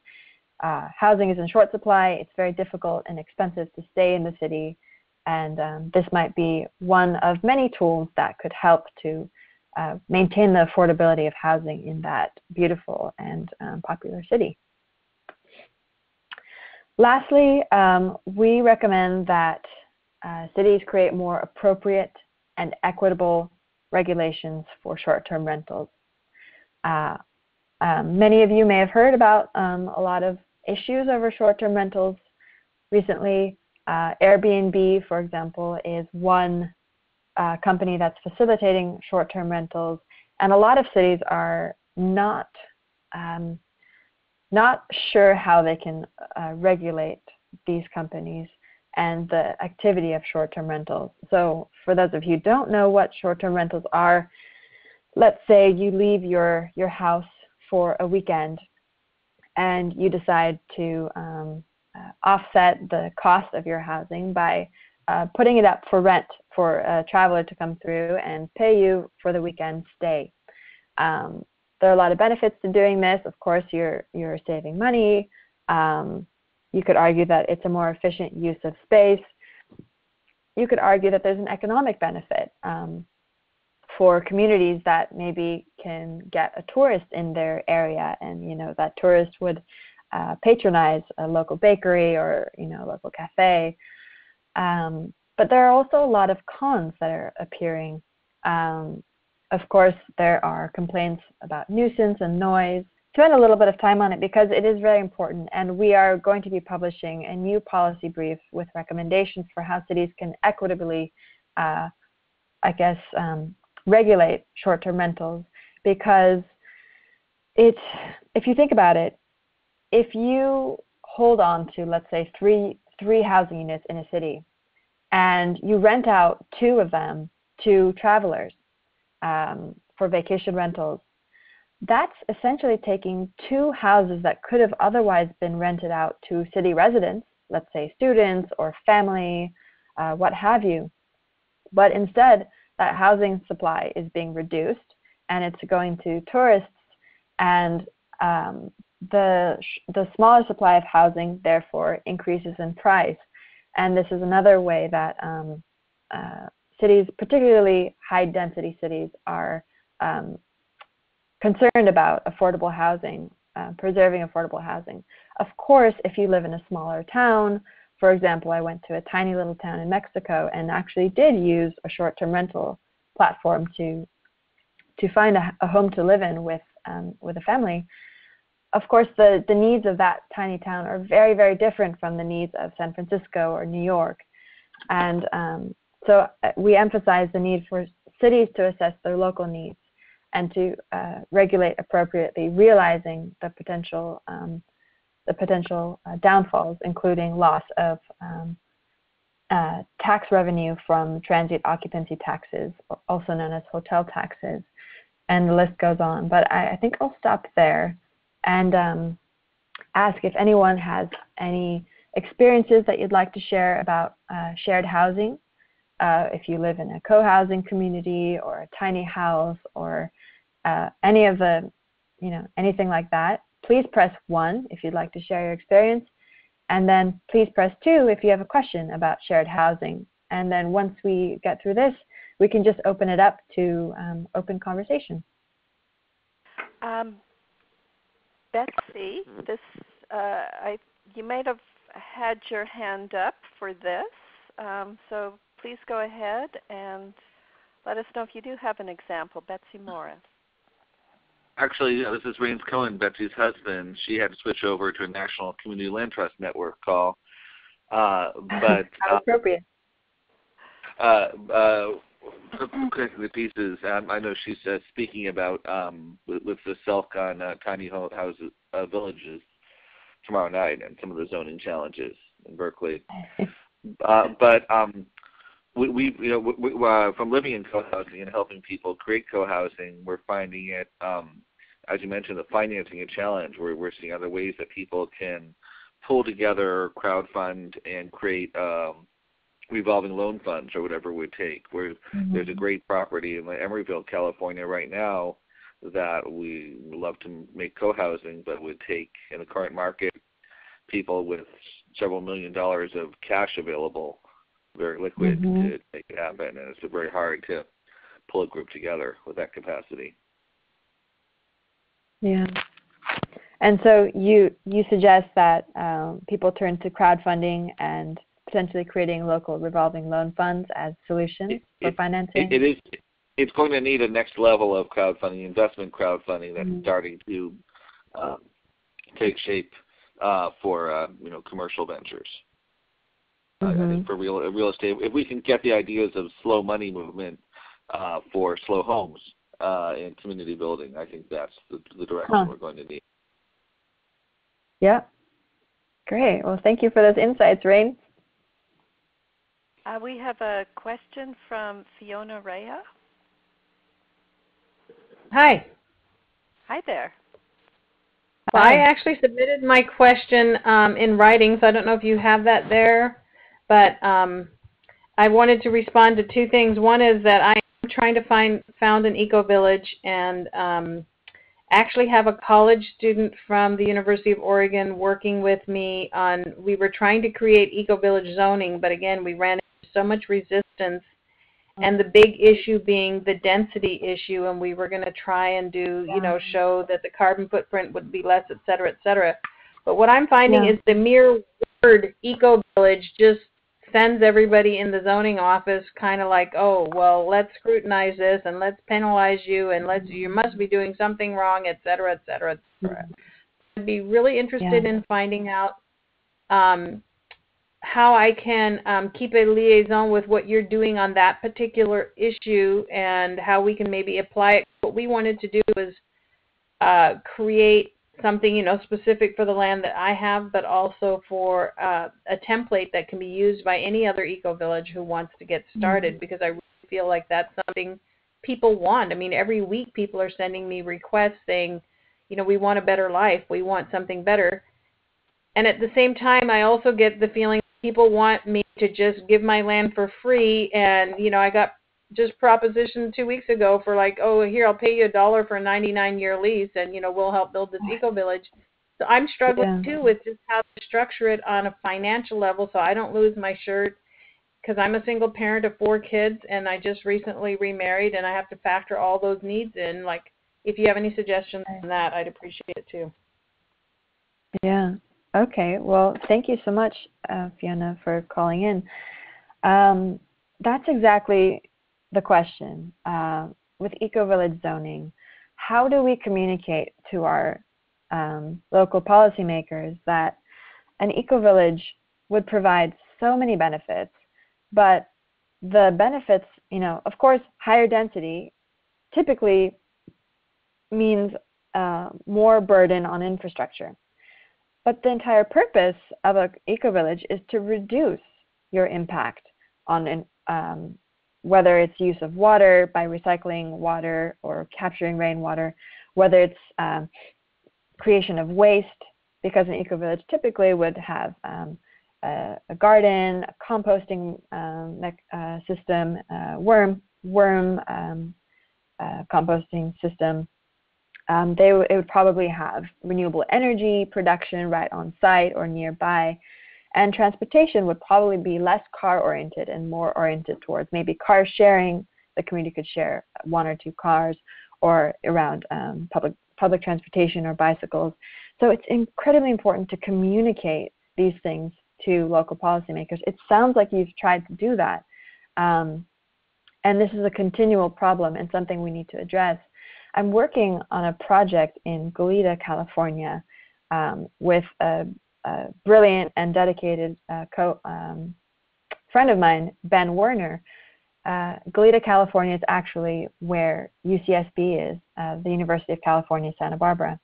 housing is in short supply. It's very difficult and expensive to stay in the city, and this might be one of many tools that could help to maintain the affordability of housing in that beautiful and popular city. Lastly, we recommend that cities create more appropriate and equitable regulations for short-term rentals. Many of you may have heard about a lot of issues over short-term rentals recently. Airbnb, for example, is one company that's facilitating short-term rentals, and a lot of cities are not sure how they can regulate these companies and the activity of short-term rentals. So for those of you who don't know what short-term rentals are, let's say you leave your house for a weekend and you decide to offset the cost of your housing by putting it up for rent for a traveler to come through and pay you for the weekend stay. There are a lot of benefits to doing this. Of course, you're saving money. You could argue that it's a more efficient use of space. You could argue that there's an economic benefit for communities that maybe can get a tourist in their area, and that tourist would patronize a local bakery or a local cafe. But there are also a lot of cons that are appearing. Of course, there are complaints about nuisance and noise. Spend a little bit of time on it because it is very important, and we are going to be publishing a new policy brief with recommendations for how cities can equitably, regulate short-term rentals. Because if you think about it, if you hold on to, let's say, three housing units in a city, and you rent out 2 of them to travelers for vacation rentals, that's essentially taking 2 houses that could have otherwise been rented out to city residents, let's say students or family, what have you. But instead, that housing supply is being reduced, and it's going to tourists, and the smaller supply of housing, therefore, increases in price. And this is another way that cities, particularly high-density cities, are concerned about affordable housing, preserving affordable housing. Of course, if you live in a smaller town, for example, I went to a tiny little town in Mexico and actually did use a short-term rental platform to find a home to live in with a family. Of course, the needs of that tiny town are very, very different from the needs of San Francisco or New York. And so we emphasize the need for cities to assess their local needs and to regulate appropriately, realizing the potential downfalls, including loss of tax revenue from transient occupancy taxes, also known as hotel taxes, and the list goes on. But I think I'll stop there and ask if anyone has any experiences that you'd like to share about shared housing. If you live in a co-housing community or a tiny house or any of the, anything like that, please press 1 if you'd like to share your experience. And then please press 2 if you have a question about shared housing. And then once we get through this, we can just open it up to open conversation. Betsy, you might have had your hand up for this, so please go ahead and let us know if you do have an example. Betsy Morris. Actually, this is Rains Cohen, Betsy's husband. She had to switch over to a National Community Land Trust Network call. But how appropriate. The pieces. I know she's speaking about with the Selk on tiny houses, villages tomorrow night, and some of the zoning challenges in Berkeley. But we from living in co-housing and helping people create co-housing, we're finding it, as you mentioned, the financing a challenge. We're seeing other ways that people can pull together, crowdfund, and create revolving loan funds or whatever it would take. There's a great property in Emeryville, California right now that we would love to make co-housing, but would take, in the current market, people with several $1 million of cash available, very liquid, to make it happen. And it's very hard to pull a group together with that capacity. Yeah. And so you suggest that people turn to crowdfunding and potentially creating local revolving loan funds as solutions for financing? It's going to need a next level of crowdfunding, investment crowdfunding that's starting to take shape for commercial ventures. I think for real estate, if we can get the ideas of slow money movement for slow homes and community building, I think that's the direction we're going to need. Yeah. Great. Well, thank you for those insights, Rain. We have a question from Fiona Rea. Hi. Hi there. Well, I actually submitted my question in writing, so I don't know if you have that there, but I wanted to respond to two things. One is that I am trying to found an EcoVillage, and actually have a college student from the University of Oregon working with me on, we were trying to create EcoVillage Zoning, but again, we ran into so much resistance, and the big issue being the density issue, and we were going to try and do, show that the carbon footprint would be less, et cetera, et cetera. But what I'm finding is the mere word EcoVillage just sends everybody in the zoning office kind of like, oh, well, let's scrutinize this, and let's penalize you, and you must be doing something wrong, et cetera, et cetera, et cetera. I'd be really interested in finding out how I can keep a liaison with what you're doing on that particular issue, and how we can maybe apply it. What we wanted to do was create something, specific for the land that I have, but also for a template that can be used by any other EcoVillage who wants to get started, because I really feel like that's something people want. I mean, every week people are sending me requests saying, we want a better life, we want something better. And at the same time, I also get the feeling people want me to just give my land for free, and, I got just propositioned 2 weeks ago for like, oh, here, I'll pay you $1 for a 99-year lease, and, we'll help build this EcoVillage. So I'm struggling, too, with just how to structure it on a financial level so I don't lose my shirt, because I'm a single parent of 4 kids, and I just recently remarried, and I have to factor all those needs in. Like, if you have any suggestions on that, I'd appreciate it, too. Yeah. Okay. Well, thank you so much, Fiona, for calling in. That's exactly the question. With EcoVillage zoning, how do we communicate to our local policymakers that an EcoVillage would provide so many benefits, but the benefits, of course, higher density typically means more burden on infrastructure. But the entire purpose of an EcoVillage is to reduce your impact on whether it's use of water by recycling water or capturing rainwater, whether it's creation of waste, because an eco-village typically would have a garden, a composting system, worm composting system. It would probably have renewable energy production right on site or nearby. And transportation would probably be less car-oriented and more oriented towards maybe car sharing. The community could share 1 or 2 cars, or around public transportation or bicycles. So it's incredibly important to communicate these things to local policymakers. It sounds like you've tried to do that. And this is a continual problem and something we need to address. I'm working on a project in Goleta, California, with a brilliant and dedicated friend of mine, Ben Werner. Goleta, California is actually where UCSB is, the University of California, Santa Barbara.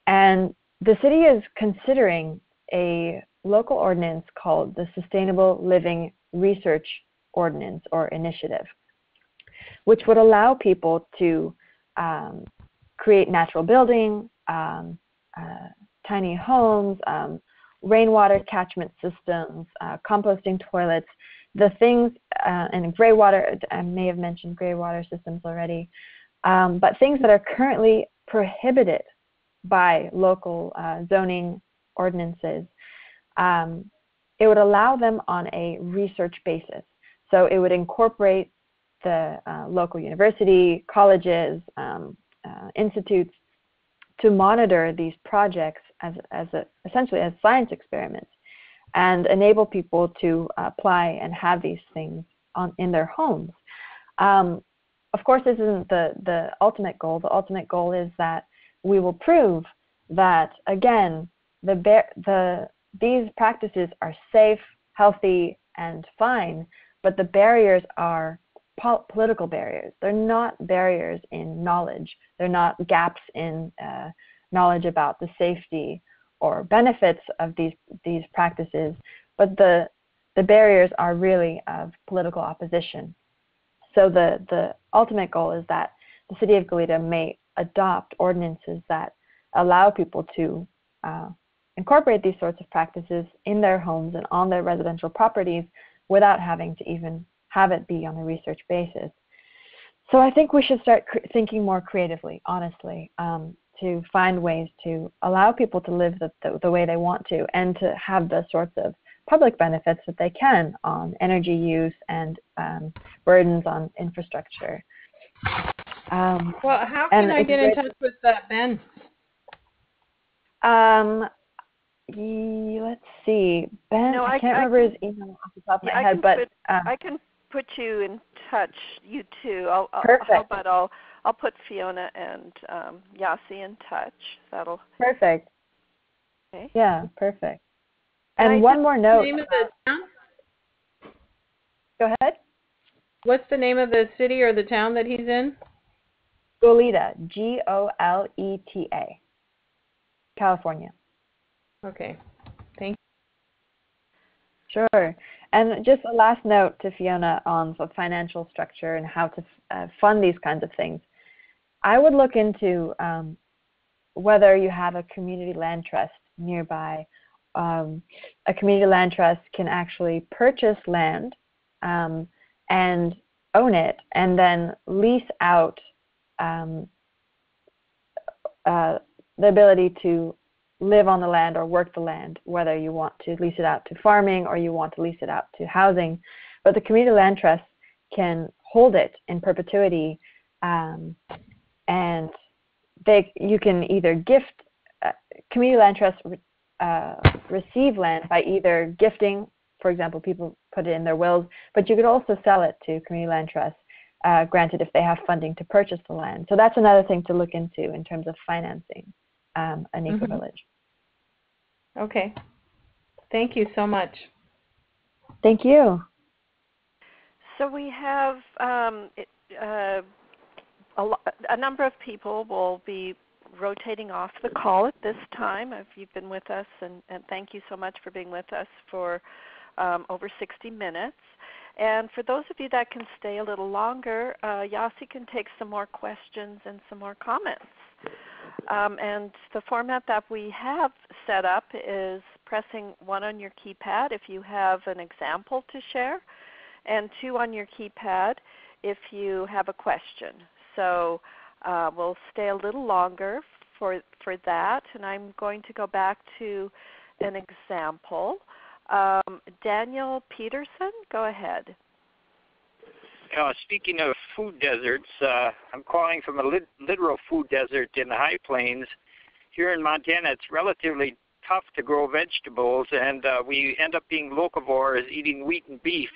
And the city is considering a local ordinance called the Sustainable Living Research Ordinance or Initiative, which would allow people to create natural building, tiny homes, rainwater catchment systems, composting toilets, the things, and gray water, I may have mentioned gray water systems already, but things that are currently prohibited by local zoning ordinances. It would allow them on a research basis. So it would incorporate the local university, colleges, institutes to monitor these projects essentially as science experiments, and enable people to apply and have these things in their homes. Of course, this isn't the ultimate goal. The ultimate goal is that we will prove that, again, these practices are safe, healthy, and fine, but the barriers are political barriers. They're not barriers in knowledge. They're not gaps in knowledge about the safety or benefits of these practices, but the barriers are really of political opposition. So the ultimate goal is that the city of Goleta may adopt ordinances that allow people to incorporate these sorts of practices in their homes and on their residential properties without having to even have it be on a research basis. So I think we should start thinking more creatively, honestly, to find ways to allow people to live the way they want to, and to have the sorts of public benefits that they can on energy use and burdens on infrastructure. Well, how can I get in touch with Ben? Let's see. Ben, no, I can't remember his email off the top of my head, but I can put you in touch. You too. Perfect. How about I'll put Fiona and Yassi in touch. That'll perfect. Okay. Yeah, perfect. And one more note. What's the name of the town? Go ahead. What's the name of the city or the town that he's in? Goleta, Goleta, California. Okay, thank you. Sure. And just a last note to Fiona on the financial structure and how to fund these kinds of things. I would look into whether you have a community land trust nearby. A community land trust can actually purchase land and own it, and then lease out the ability to live on the land or work the land, whether you want to lease it out to farming or you want to lease it out to housing. But the community land trust can hold it in perpetuity, and you can either gift, community land trusts receive land by either gifting, for example, people put it in their wills, but you could also sell it to community land trusts, granted if they have funding to purchase the land. So that's another thing to look into in terms of financing an eco-village. Okay. Thank you so much. Thank you. So we have a number of people will be rotating off the call at this time. If you've been with us, and thank you so much for being with us for over 60 minutes. And for those of you that can stay a little longer, Yassi can take some more questions and some more comments. And the format that we have set up is pressing 1 on your keypad if you have an example to share, and 2 on your keypad if you have a question. So we'll stay a little longer for that, and I'm going to go back to an example. Daniel Peterson, go ahead. Speaking of food deserts, I'm calling from a literal food desert in the high plains. Here in Montana, it's relatively tough to grow vegetables, and we end up being locavores, eating wheat and beef,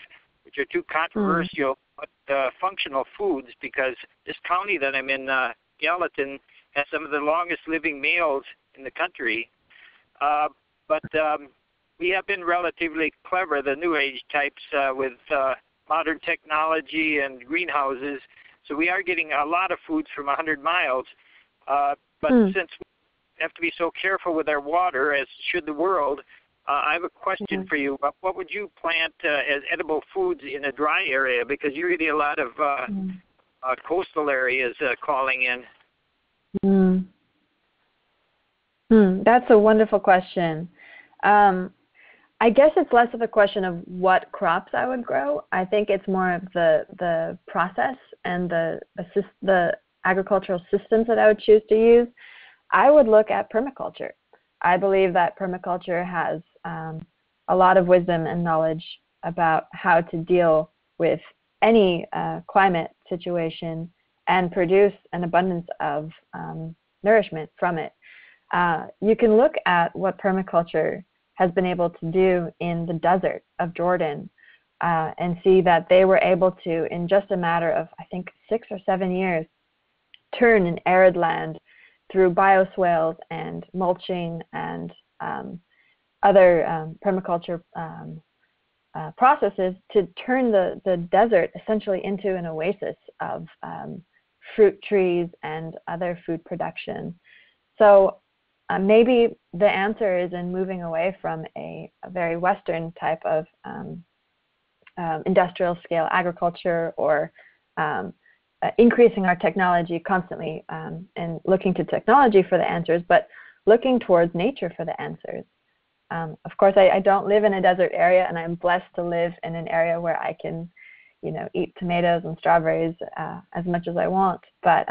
which are two controversial but functional foods, because this county that I'm in, Gallatin, has some of the longest living males in the country. But we have been relatively clever, the New Age types, with modern technology and greenhouses. So we are getting a lot of foods from 100 miles. But since we have to be so careful with our water, as should the world, I have a question for you. What would you plant as edible foods in a dry area? Because you're getting a lot of coastal areas calling in. That's a wonderful question. I guess it's less of a question of what crops I would grow. I think it's more of the process and the agricultural systems that I would choose to use. I would look at permaculture. I believe that permaculture has a lot of wisdom and knowledge about how to deal with any climate situation and produce an abundance of nourishment from it. You can look at what permaculture has been able to do in the desert of Jordan and see that they were able to, in just a matter of, I think, 6 or 7 years, turn an arid land through bioswales and mulching and other permaculture processes to turn the desert essentially into an oasis of fruit trees and other food production. So maybe the answer is in moving away from a very Western type of industrial scale agriculture, or increasing our technology constantly and looking to technology for the answers, but looking towards nature for the answers. Of course, I don't live in a desert area, and I'm blessed to live in an area where I can, eat tomatoes and strawberries as much as I want. But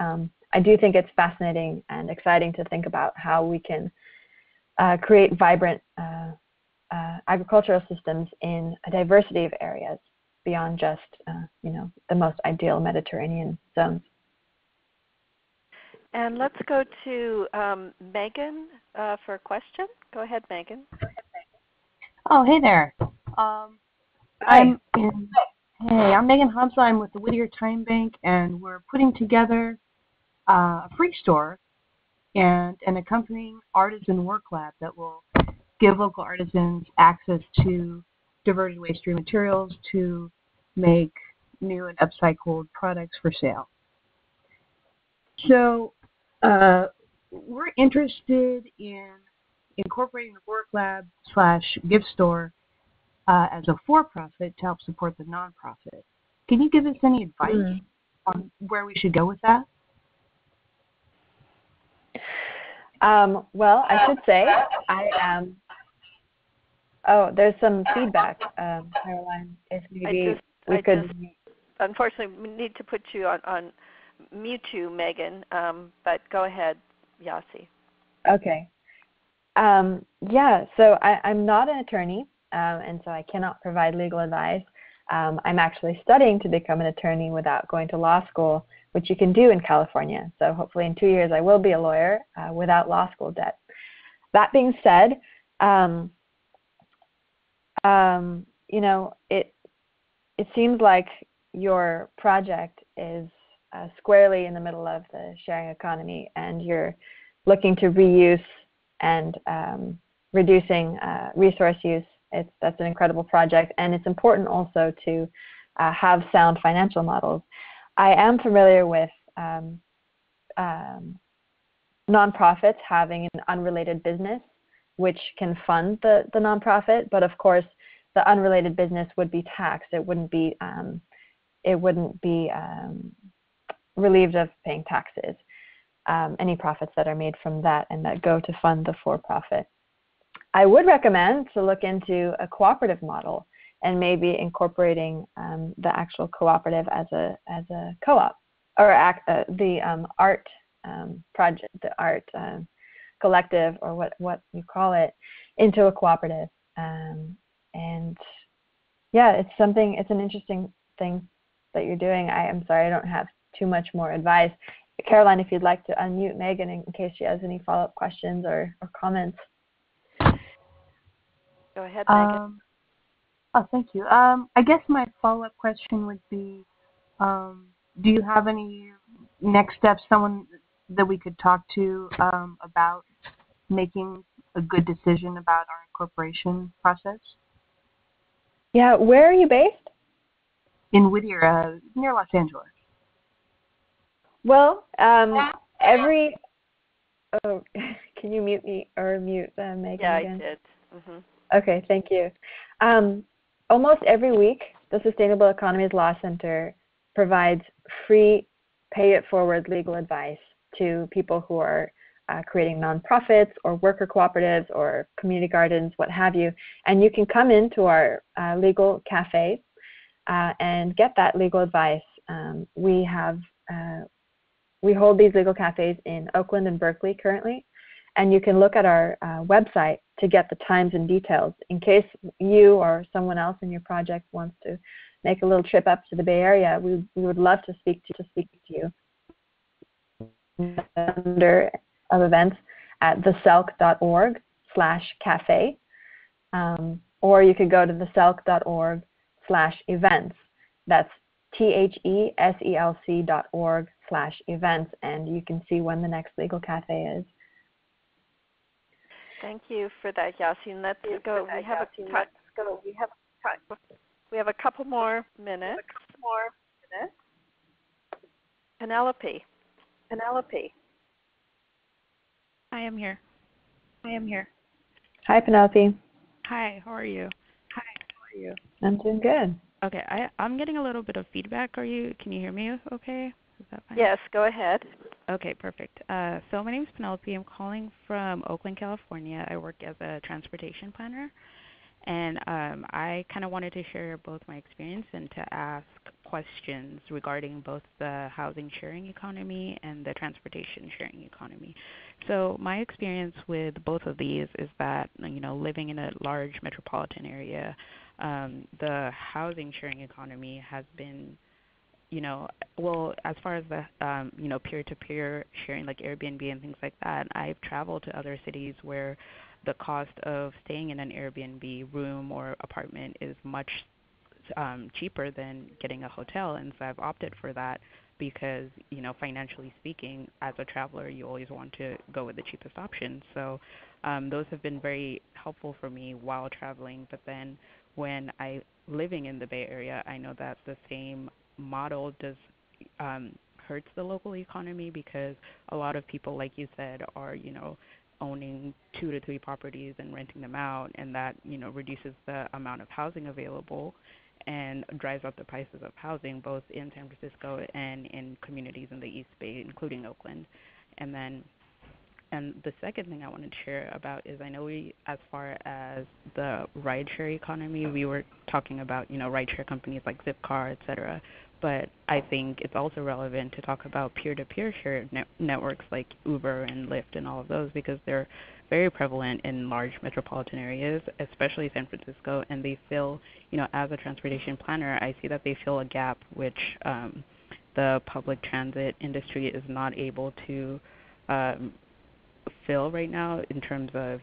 I do think it's fascinating and exciting to think about how we can create vibrant agricultural systems in a diversity of areas beyond just, the most ideal Mediterranean zones. And let's go to Megan for a question. Go ahead, Megan. Oh, hey there. Hi. I'm Megan Hobson. I'm with the Whittier Time Bank, and we're putting together a free store and an accompanying artisan work lab that will give local artisans access to diverted waste stream materials to make new and upcycled products for sale. So we're interested in incorporating the work lab / gift store as a for-profit to help support the nonprofit. Can you give us any advice on where we should go with that? Well, I should say I am. Oh, there's some feedback, Caroline. If maybe we could. Unfortunately, we need to put you on mute, Megan. But go ahead, Yassi. Okay. So I'm not an attorney, and so I cannot provide legal advice. I'm actually studying to become an attorney without going to law school, which you can do in California. So hopefully in 2 years I will be a lawyer without law school debt. That being said, it seems like your project is squarely in the middle of the sharing economy, and you're looking to reuse and reducing resource use. That's an incredible project, and it's important also to have sound financial models. I am familiar with nonprofits having an unrelated business which can fund the nonprofit, but of course the unrelated business would be taxed. It wouldn't be relieved of paying taxes. any profits that are made from that and that go to fund the for-profit. I would recommend to look into a cooperative model and maybe incorporating the actual cooperative as a co-op, or the art project, the art collective, or what you call it, into a cooperative. And yeah, it's an interesting thing that you're doing. I'm sorry, I don't have too much more advice. Caroline, if you'd like to unmute Megan in case she has any follow-up questions or comments. Go ahead, Megan. Thank you. I guess my follow-up question would be, do you have any next steps, someone that we could talk to about making a good decision about our incorporation process? Yeah, where are you based? In Whittier, near Los Angeles. Well, oh, can you mute me or mute Megan yeah, again? I did. Mm-hmm. Okay, thank you. Almost every week, the Sustainable Economies Law Center provides free pay-it-forward legal advice to people who are creating nonprofits or worker cooperatives or community gardens, what have you. And you can come into our legal cafe and get that legal advice. We hold these legal cafes in Oakland and Berkeley currently, and you can look at our website to get the times and details in case you or someone else in your project wants to make a little trip up to the Bay Area. We would love to speak to you. Under of events at theselk.org/cafe, or you could go to theselk.org/events. That's THESELC.org/events, and you can see when the next legal cafe is. Thank you for that, Yassi. And let's go. We have a couple more minutes. Penelope. I am here. Hi, Penelope. Hi, how are you? I'm doing good. Okay, I'm getting a little bit of feedback. Can you hear me okay? Is that fine? Yes, go ahead. Okay, perfect. So my name is Penelope. I'm calling from Oakland, California. I work as a transportation planner. And I kind of wanted to share both my experience and to ask questions regarding both the housing sharing economy and the transportation sharing economy. So my experience with both of these is that, living in a large metropolitan area, the housing sharing economy has been, as far as the, peer-to-peer sharing like Airbnb and things like that, I've traveled to other cities where the cost of staying in an Airbnb room or apartment is much cheaper than getting a hotel, and so I've opted for that because, financially speaking, as a traveler, you always want to go with the cheapest option. So those have been very helpful for me while traveling. But then when living in the Bay Area, I know that the same model does hurts the local economy because a lot of people, like you said, are, owning 2 to 3 properties and renting them out, and that reduces the amount of housing available and drives up the prices of housing both in San Francisco and in communities in the East Bay, including Oakland. And the second thing I wanted to share about is I know as far as the rideshare economy, we were talking about rideshare companies like Zipcar, et cetera. But I think it's also relevant to talk about peer-to-peer share networks like Uber and Lyft and all of those because they're very prevalent in large metropolitan areas, especially San Francisco, and they fill, as a transportation planner, I see that they fill a gap which the public transit industry is not able to fill right now in terms of,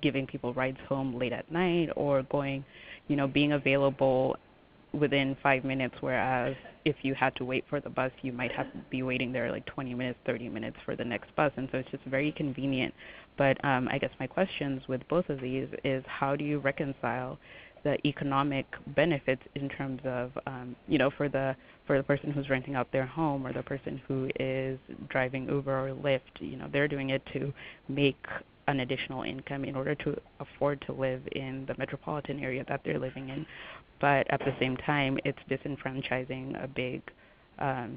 giving people rides home late at night or going, being available within 5 minutes, whereas if you had to wait for the bus, you might have to be waiting there like 20 minutes, 30 minutes for the next bus, and so it's just very convenient. But I guess my questions with both of these is how do you reconcile the economic benefits in terms of, for the person who's renting out their home or the person who is driving Uber or Lyft, they're doing it to make an additional income in order to afford to live in the metropolitan area that they're living in. But at the same time, it's disenfranchising a big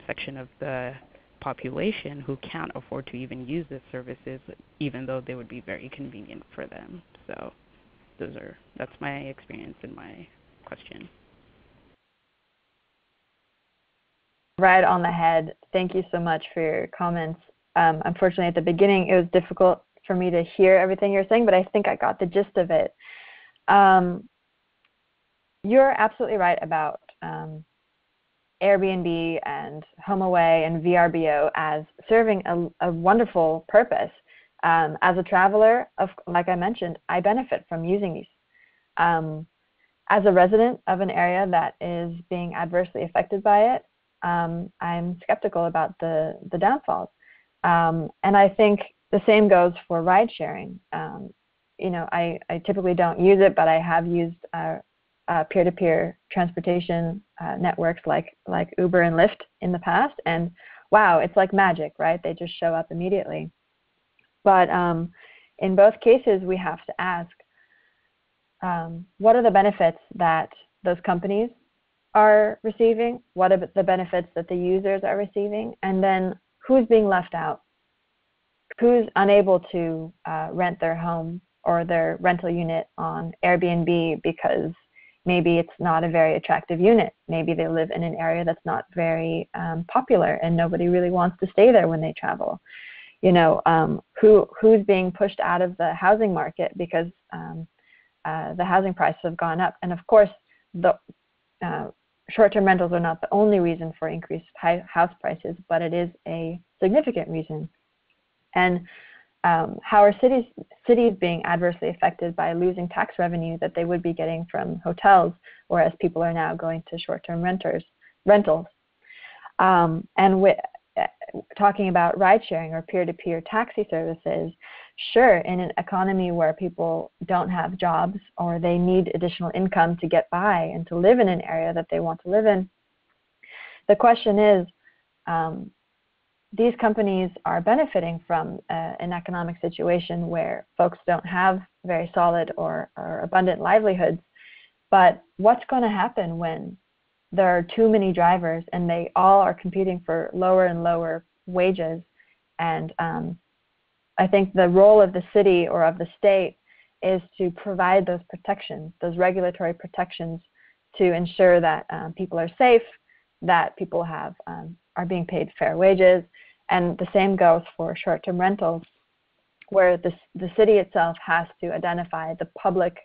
section of the population who can't afford to even use the services, even though they would be very convenient for them. So that's my experience and my question. Right on the head. Thank you so much for your comments. Unfortunately, at the beginning, it was difficult for me to hear everything you're saying, but I think I got the gist of it. You're absolutely right about Airbnb and HomeAway and VRBO as serving a wonderful purpose. As a traveler, like I mentioned, I benefit from using these. As a resident of an area that is being adversely affected by it, I'm skeptical about the downfalls. And I think the same goes for ride sharing. I typically don't use it, but I have used peer-to-peer transportation networks like Uber and Lyft in the past. And wow, it's like magic, right? They just show up immediately. But in both cases, we have to ask, what are the benefits that those companies are receiving? What are the benefits that the users are receiving? And then who's being left out? Who's unable to rent their home or their rental unit on Airbnb because maybe it's not a very attractive unit. Maybe they live in an area that's not very popular and nobody really wants to stay there when they travel. Who's being pushed out of the housing market because the housing prices have gone up. And of course, the short-term rentals are not the only reason for increased house prices, but it is a significant reason. And how are cities being adversely affected by losing tax revenue that they would be getting from hotels, whereas people are now going to short-term rentals? And talking about ride-sharing or peer-to-peer taxi services, sure, in an economy where people don't have jobs or they need additional income to get by and to live in an area that they want to live in, the question is, these companies are benefiting from an economic situation where folks don't have very solid or abundant livelihoods, but what's going to happen when there are too many drivers and they all are competing for lower and lower wages? And I think the role of the city or of the state is to provide those protections, those regulatory protections, to ensure that people are safe, that people are being paid fair wages. And the same goes for short-term rentals, where the city itself has to identify the public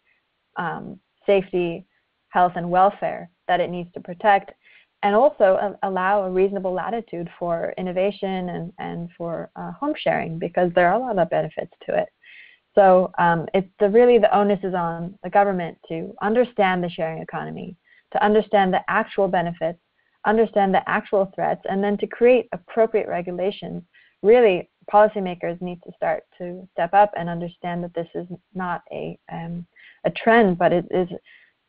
safety, health, and welfare that it needs to protect, and also allow a reasonable latitude for innovation and for home sharing, because there are a lot of benefits to it. So really the onus is on the government to understand the sharing economy, to understand the actual benefits, understand the actual threats, and then to create appropriate regulations. Really, policymakers need to start to step up and understand that this is not a trend, but it is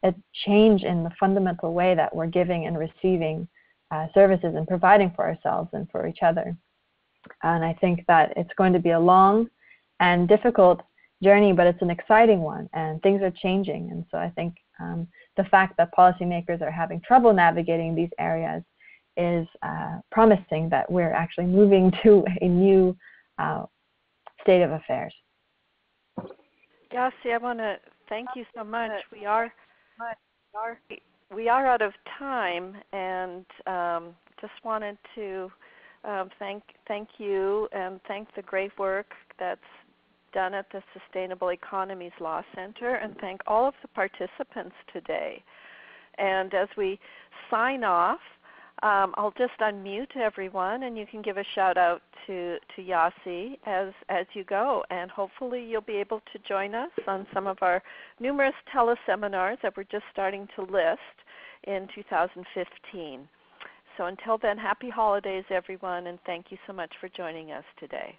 a change in the fundamental way that we're giving and receiving services and providing for ourselves and for each other. And I think that it's going to be a long and difficult journey, but it's an exciting one, and things are changing. And so I think the fact that policymakers are having trouble navigating these areas is promising that we're actually moving to a new state of affairs. Yassi, I want to thank you so much. We are out of time, and just wanted to thank you and thank the great work that's done at the Sustainable Economies Law Center, and thank all of the participants today. And as we sign off, I'll just unmute everyone, and you can give a shout out to Yassi as you go, and hopefully you'll be able to join us on some of our numerous teleseminars that we're just starting to list in 2015. So until then, happy holidays, everyone, and thank you so much for joining us today.